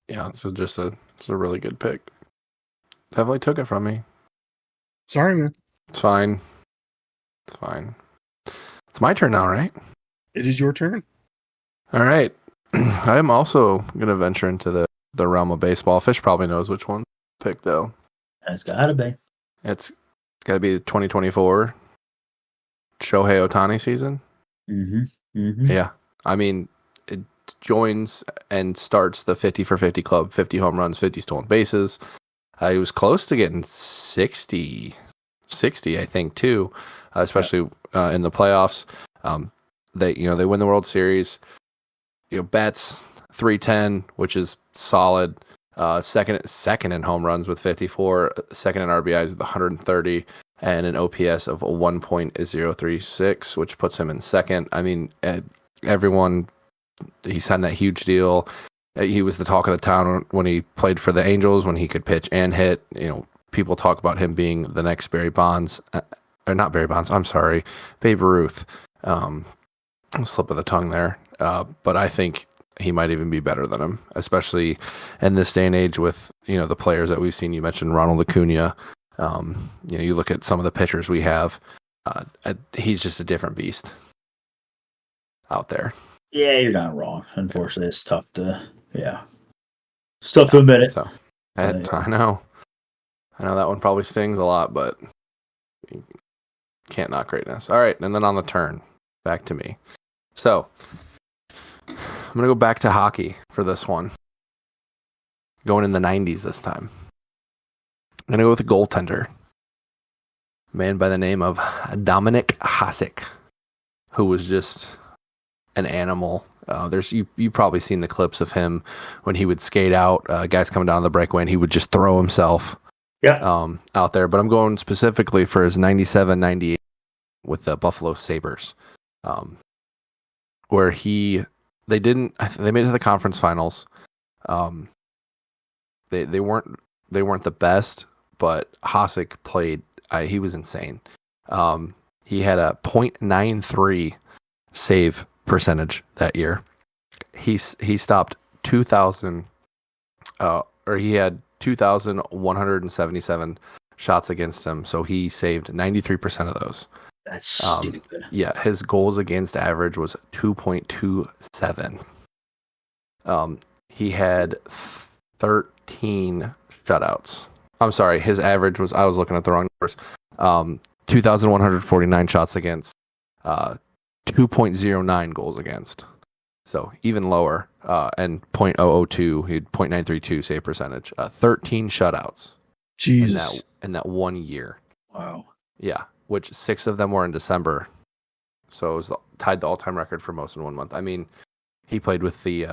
Yeah, it's a really good pick. Definitely took it from me. Sorry, man. It's fine. It's my turn now, right? It is your turn. All right. I am also going to venture into the realm of baseball. Fish probably knows which one to pick, though. That's gotta be. It's got to be the 2024 Shohei Ohtani season. Mm-hmm. Yeah. I mean, it joins and starts the 50 for 50 club, 50 home runs, 50 stolen bases. He was close to getting 60, I think, too, especially in the playoffs. They win the World Series. Bats 310, which is solid. Second in home runs with 54, second in RBIs with 130, and an OPS of 1.036, which puts him in second. I mean, everyone, he signed that huge deal. He was the talk of the town when he played for the Angels, when he could pitch and hit. People talk about him being the next Barry Bonds, or not Barry Bonds. I'm sorry, Babe Ruth. Slip of the tongue there. But I think he might even be better than him, especially in this day and age with the players that we've seen. You mentioned Ronald Acuna. You look at some of the pitchers we have. He's just a different beast out there. Yeah, you're not wrong. Unfortunately, it's tough to admit it. So I know that one probably stings a lot, but you can't knock greatness. All right, and then on the turn, back to me. So I'm going to go back to hockey for this one. Going in the 90s this time. I'm going to go with a goaltender. A man by the name of Dominik Hasek, who was just an animal. You've probably seen the clips of him when he would skate out, guys coming down the breakaway, and he would just throw himself out there. But I'm going specifically for his 97-98 with the Buffalo Sabres. Where they made it to the conference finals. They weren't the best, but Hasek played. He was insane. He had a .93 save percentage that year. He stopped 2,000, or he had 2,177 shots against him. So he saved 93% of those. That's stupid. Yeah, his goals against average was 2.27. He had 13 shutouts. I'm sorry, his average was, I was looking at the wrong numbers. 2,149 shots against, 2.09 goals against. So even lower, and .002, he had .932 save percentage. 13 shutouts. Jesus. In that 1 year. Wow. Yeah, which 6 of them were in December. So it was tied the all-time record for most in 1 month. I mean, he played with the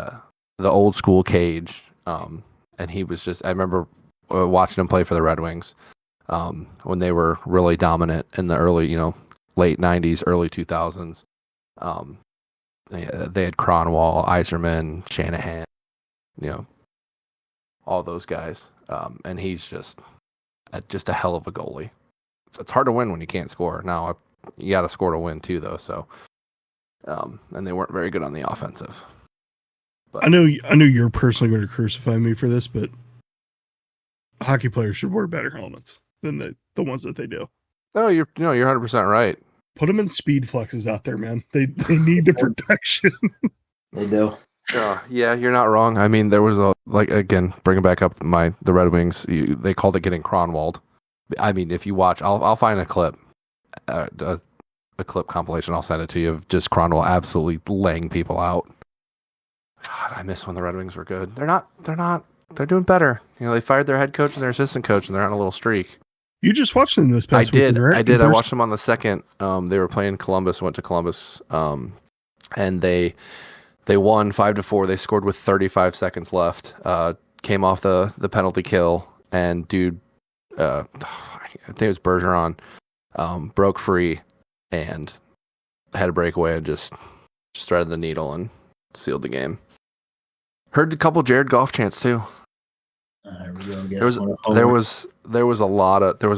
old school cage, and he was just, I remember watching him play for the Red Wings when they were really dominant in the early, late 90s, early 2000s. They had Cronwall, Yzerman, Shanahan, all those guys. And he's just a hell of a goalie. It's hard to win when you can't score. Now, you got to score to win too, though. So, and they weren't very good on the offensive. But I know you're personally going to crucify me for this, but hockey players should wear better helmets than the ones that they do. No, you're 100% right. Put them in speed flexes out there, man. They need the protection. They do. Yeah, you're not wrong. I mean, there was again, bringing back up the Red Wings. They called it getting Cronwalled. I mean, if you watch, I'll find a clip, a clip compilation. I'll send it to you of just Cronwall absolutely laying people out. God, I miss when the Red Wings were good. They're not. They're doing better. They fired their head coach and their assistant coach, and they're on a little streak. You just watched them this past weekend, right? I did. I watched them on the second. They were playing Columbus. Went to Columbus, and they won 5-4. They scored with 35 seconds left. Came off the penalty kill, and dude, I think it was Bergeron, broke free and had a breakaway and just threaded the needle and sealed the game. Heard a couple Jared Goff chants too. There was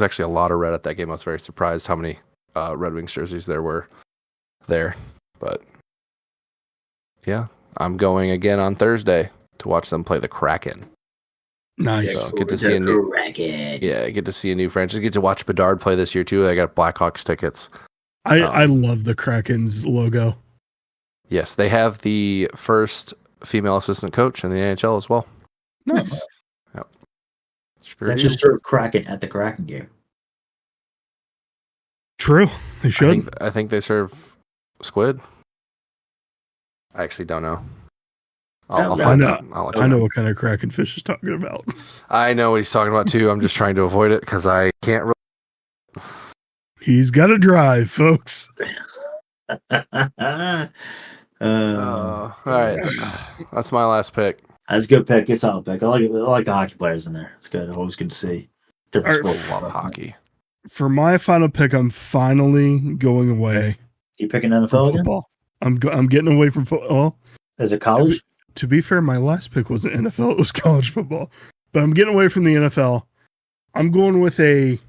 actually a lot of red at that game. I was very surprised how many Red Wings jerseys there were there. But yeah, I'm going again on Thursday to watch them play the Kraken. Nice. So get to see get to see a new franchise. Get to watch Bedard play this year too. I got Blackhawks tickets. I love the Kraken's logo. Yes, they have the first female assistant coach in the NHL as well. Nice. Yep. That's just serve Kraken at the Kraken game. True. They should. I think they serve squid. I actually don't know. I'll find out. I know what kind of Kraken fish he's talking about. I know what he's talking about too. I'm just trying to avoid it because I can't really. He's got to drive, folks. All right. That's my last pick. That's a good pick. It's a solid pick. I like the hockey players in there. It's good. Always good to see. Different I sport. love hockey. For my final pick, I'm finally going away. You picking NFL again? Football. I'm getting away from football. As a college? To be fair, my last pick wasn't NFL. It was college football. But I'm getting away from the NFL. I'm going with a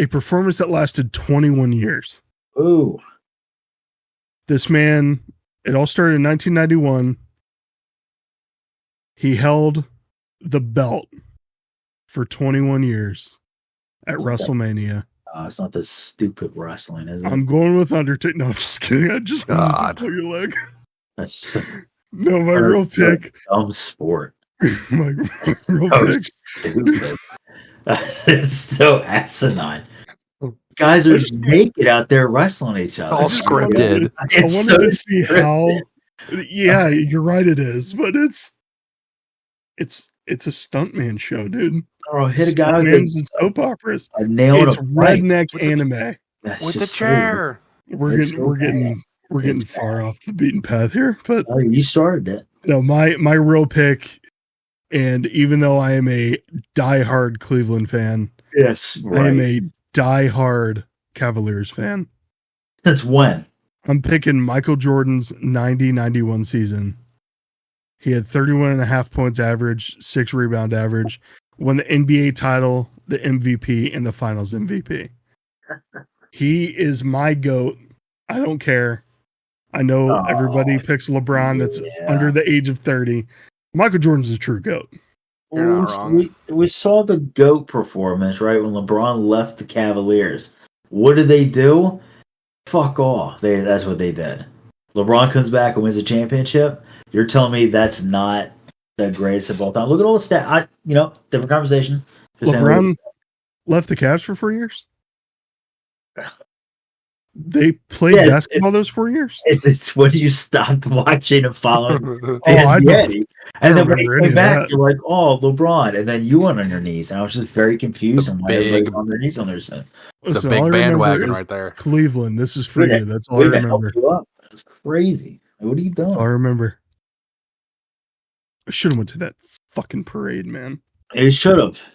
performance that lasted 21 years. Ooh. This man, it all started in 1991. He held the belt for 21 years at WrestleMania. It's not this stupid wrestling, is it? I'm going with Undertaker. No, I'm just kidding. I just God. pull your leg. That's No, my real pick. Dumb sport. My real pick. Stupid. It's so asinine. Guys are just naked out there wrestling each other. All scripted. I wanted to see how. Yeah, you're right. It is, but it's a stuntman show, dude. Oh, hit a guy with and soap operas. It's redneck anime with the chair. We're getting far off the beaten path here, but you started it. No, my real pick, and even though I am a diehard Cleveland fan, yes, right. I am a diehard Cavaliers fan. Since when? I'm picking Michael Jordan's 90-91 season. He had 31.5 points average, 6 rebound average, won the NBA title, the MVP, and the Finals MVP. He is my GOAT. I don't care. I know everybody picks LeBron that's under the age of 30. Michael Jordan's a true GOAT. You're not wrong. We saw the GOAT performance, right, when LeBron left the Cavaliers. What did they do? Fuck off. That's what they did. LeBron comes back and wins a championship. You're telling me that's not the greatest of all time? Look at all the stats. Different conversation. LeBron left the Cavs for 4 years? They played basketball those 4 years? It's when you stopped watching and following I know. And then when he came back, you're like, oh, LeBron. And then you went on your knees. And I was just very confused on why everybody on their knees on their side. It's a big bandwagon right there. Cleveland. This is for you. That's all I remember. It's crazy. What are you doing? That's all I remember. I should have went to that fucking parade, man. It should have.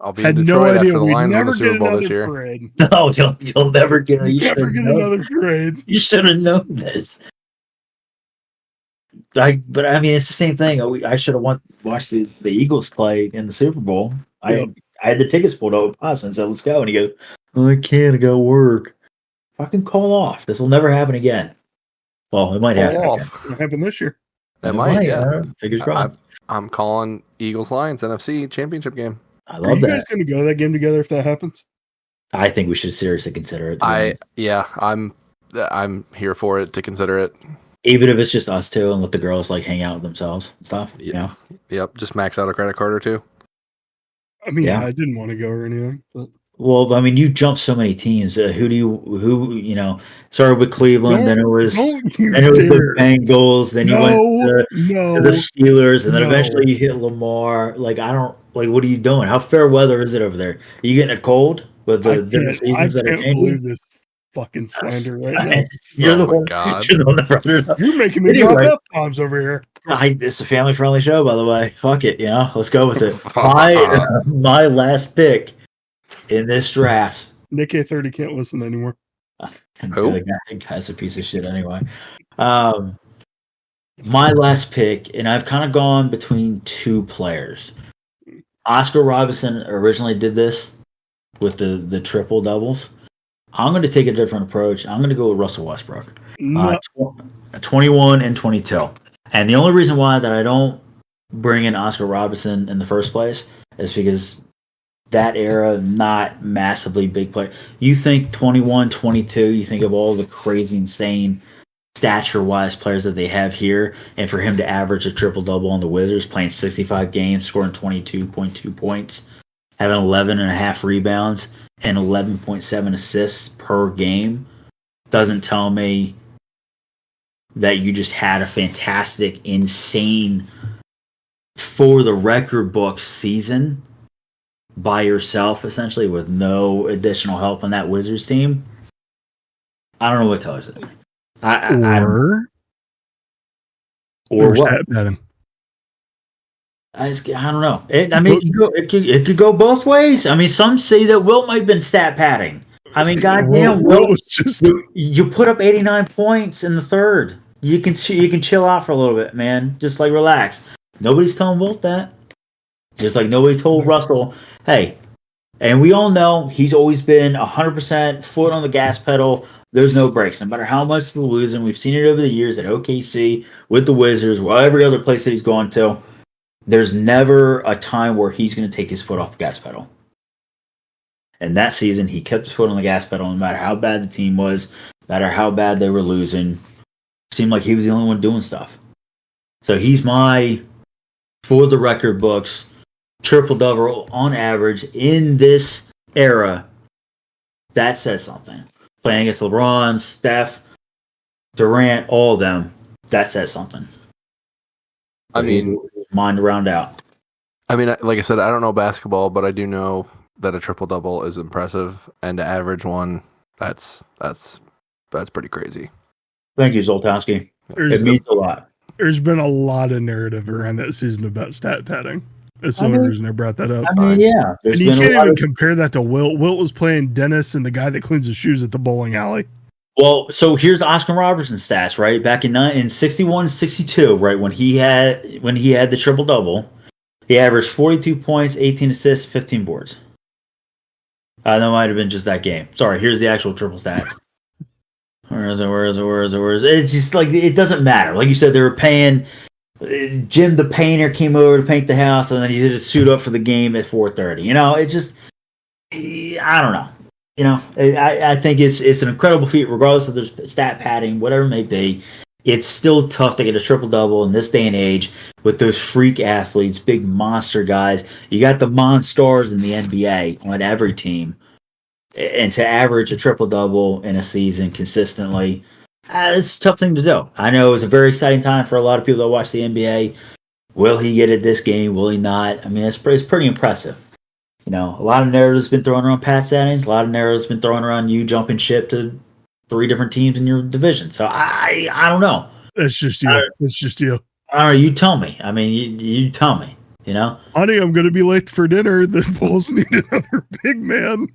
I'll be in Detroit after the Lions win the Super Bowl this year. Parade. No, you'll never get another parade. You should have known this. But I mean, it's the same thing. I should have watched the Eagles play in the Super Bowl. I had the tickets pulled out with Pops and said, "Let's go." And he goes, "I can't. I got work." Fucking call off. This will never happen again. Well, it might happen. It'll happen this year. It might. Yeah. Fingers crossed. I'm calling Eagles Lions NFC championship game. I love that. Are you guys going to go to that game together if that happens? I think we should seriously consider it. I'm here for it to consider it. Even if it's just us two and let the girls like hang out with themselves and stuff. Yeah. You know? Yep. Just max out a credit card or two. I mean, Yeah. I didn't want to go or anything, but Well, I mean, you jumped so many teams. Who started with Cleveland, then it was don't you the dare. Bengals, then you went to the Steelers, and then no. eventually you hit Lamar. Like, I don't like. What are you doing? How fair weather is it over there? Are you getting a cold with the different seasons that are can't changing? believe this fucking slander right now. You're the my one. God. You're the one that brought it up. You're making me drop F-bombs over here. It's a family-friendly show, by the way. Fuck it, let's go with it. My last pick in this draft. Nick A30 can't listen anymore. Who? The guy's a piece of shit anyway. My last pick, and I've kind of gone between two players. Oscar Robinson originally did this with the triple doubles. I'm going to take a different approach. I'm going to go with Russell Westbrook. No. 21 and 22. And the only reason why that I don't bring in Oscar Robinson in the first place is because that era, not massively big player. You think 21, 22, you think of all the crazy, insane stature-wise players that they have here, and for him to average a triple-double on the Wizards, playing 65 games, scoring 22.2 points, having 11.5 rebounds, and 11.7 assists per game, doesn't tell me that you just had a fantastic, insane, for the record books season by yourself, essentially, with no additional help on that Wizards team. I don't know what tells it. I don't know. It could go both ways. I mean, some say that Wilt might have been stat padding. I mean, goddamn, Wilt, you put up 89 points in the third. You can chill out for a little bit, man. Just like relax. Nobody's telling Wilt that. Just like nobody told Russell, hey. And we all know he's always been 100% foot on the gas pedal. There's no breaks. No matter how much we're losing, we've seen it over the years at OKC, with the Wizards, or every other place that he's gone to. There's never a time where he's going to take his foot off the gas pedal. And that season, he kept his foot on the gas pedal no matter how bad the team was, no matter how bad they were losing. It seemed like he was the only one doing stuff. So he's my, for the record books, triple-double on average in this era. That says something. Playing against LeBron, Steph, Durant, all of them, that says something. I mean, mind to round out. I mean, like I said, I don't know basketball, but I do know that a triple double is impressive, and to average one, that's pretty crazy. Thank you, Zoltowski. It means a lot. There's been a lot of narrative around that season about stat padding. That's the only reason I brought that up. I mean, yeah. And you can't even compare that to Wilt. Wilt was playing Dennis and the guy that cleans his shoes at the bowling alley. Well, so here's Oscar Robertson's stats, right? Back in 61, 62, right, when he had the triple double, he averaged 42 points, 18 assists, 15 boards. That might have been just that game. Sorry, here's the actual triple stats. Where is it? It's just like, it doesn't matter. Like you said, they were paying. Jim the painter came over to paint the house, and then he did a suit up for the game at 4:30. It's just, I don't know. I think it's an incredible feat, regardless of their stat padding, whatever it may be. It's still tough to get a triple-double in this day and age with those freak athletes, big monster guys. You got the monsters in the NBA on every team. And to average a triple-double in a season consistently, it's a tough thing to do. I know it was a very exciting time for a lot of people that watch the NBA. Will he get it this game? Will he not? I mean, it's pretty impressive. A lot of narratives been thrown around past settings. A lot of narratives been thrown around you jumping ship to 3 different teams in your division. So I don't know. That's just you. It's just you. All right, you tell me. I mean, you tell me. Honey, I'm going to be late for dinner. The Bulls need another big man.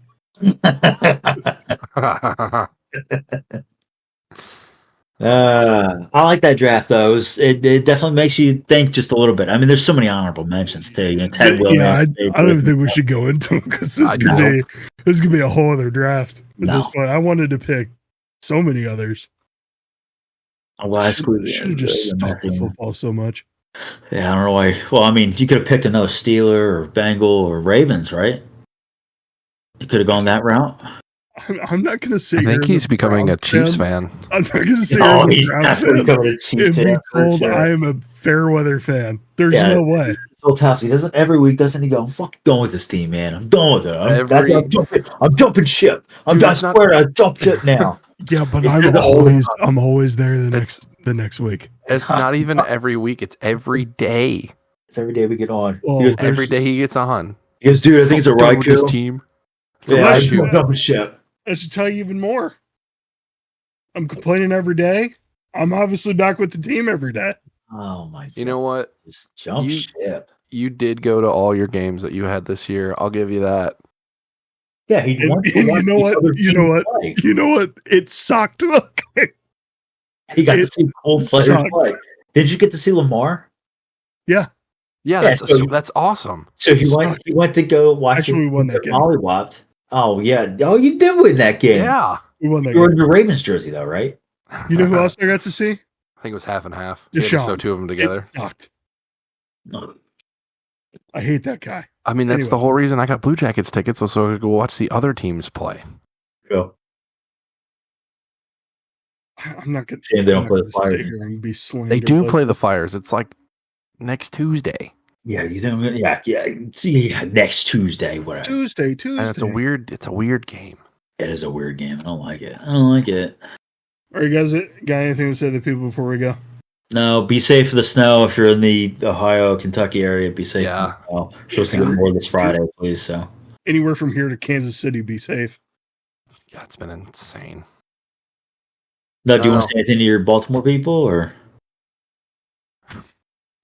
I like that draft, though. It definitely makes you think just a little bit. I mean, there's so many honorable mentions too. Ted Williams. Yeah, I don't even think we should go into them because this could be a whole other draft at this point. I wanted to pick so many others. Well, I should have just stuck with football so much. Yeah, I don't know why. Well, I mean, you could have picked another Steeler or Bengal or Ravens, right? You could have gone that route. I'm not going to say. I think he's becoming a Chiefs fan. I'm not going to say No, I'm a he's Browns definitely fan becoming a Chiefs and be fan. for told sure. I am a fair weather fan. There's no way. So Tassi doesn't every week, doesn't he go, I'm fucking done with this team, man. I'm done with it. I'm jumping ship. I'm jump ship now. Yeah, but It's I'm just always- always there the next week. It's not even every week. It's every day. It's every day we get on. Well, He goes, Every day he gets on. dude, I think it's a Done right with this kill. team. Yeah, Unless you- I'm jumping ship. I should tell you even more. I'm complaining every day. I'm obviously back with the team every day. Oh my! You know what? Just jump You- ship. You did go to all your games that you had this year. I'll give you that. Yeah, he And, wants and to you watch know these what? other You know teams what? play. You know what? It sucked. Okay. He got to It see cool players sucked. play. Did you get to see Lamar? Yeah. Yeah, so- that's awesome. So he went to go watch. Actually, we won that game. Mollywopped. Oh yeah. Oh, you did win that game. Yeah. We won that You were game. in your Ravens jersey though, right? You know who else I got to see? I think it was half and half. You had Deshaun. to sew two of them together. It sucked. I hate that guy. I mean, that's the Anyway. whole reason I got Blue Jackets tickets, so I could go watch the other teams play. Go. I'm not going Shame they don't play the stay Flyers. here and be slandered. They do like- play the Flyers. It's like next Tuesday, Yeah, you know. Yeah. See, next Tuesday, whatever. Tuesday. and it's a weird game. It is a weird game. I don't like it. All right, guys, got anything to say to the people before we go? No, be safe for the snow if you're in the Ohio, Kentucky area. Be safe. Yeah. From the snow. Supposed to get more this Friday, please. So Anywhere from here to Kansas City, be safe. Yeah, it's been insane. no, do you want No. to say anything to your Baltimore people or?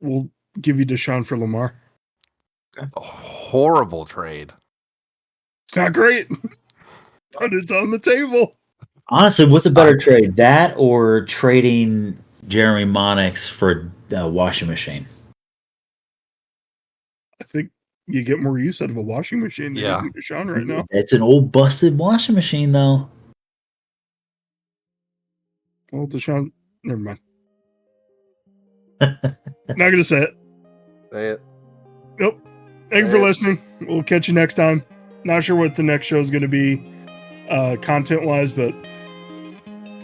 We'll give you Deshaun for Lamar. A horrible trade. It's not great, but it's on the table. Honestly, what's a better trade, that or trading Jeremy Monix for a washing machine? I think you get more use out of a washing machine than Yeah. you do Deshaun right now. It's an old busted washing machine, though. Well, Deshaun, never mind. Not going to say it. Say it. Nope. Thank you for listening. We'll catch you next time. Not sure what the next show is going to be content wise, but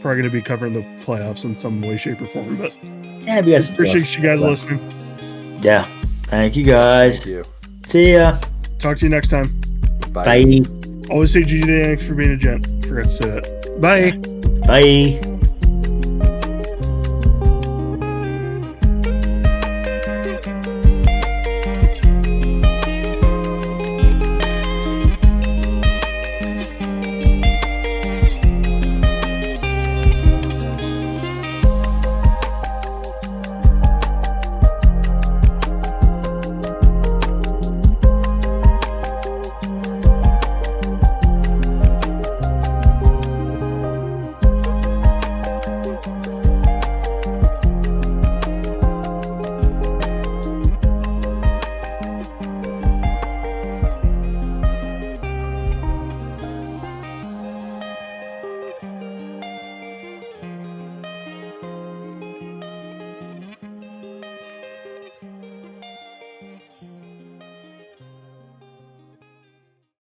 probably going to be covering the playoffs in some way, shape, or form. But Yeah, we got some appreciate stuff. you guys listening. Yeah. Thank you guys. Thank you. See ya. Talk to you next time. Bye. Always say GG, thanks for being a gent. Forgot to say that. Bye. Bye.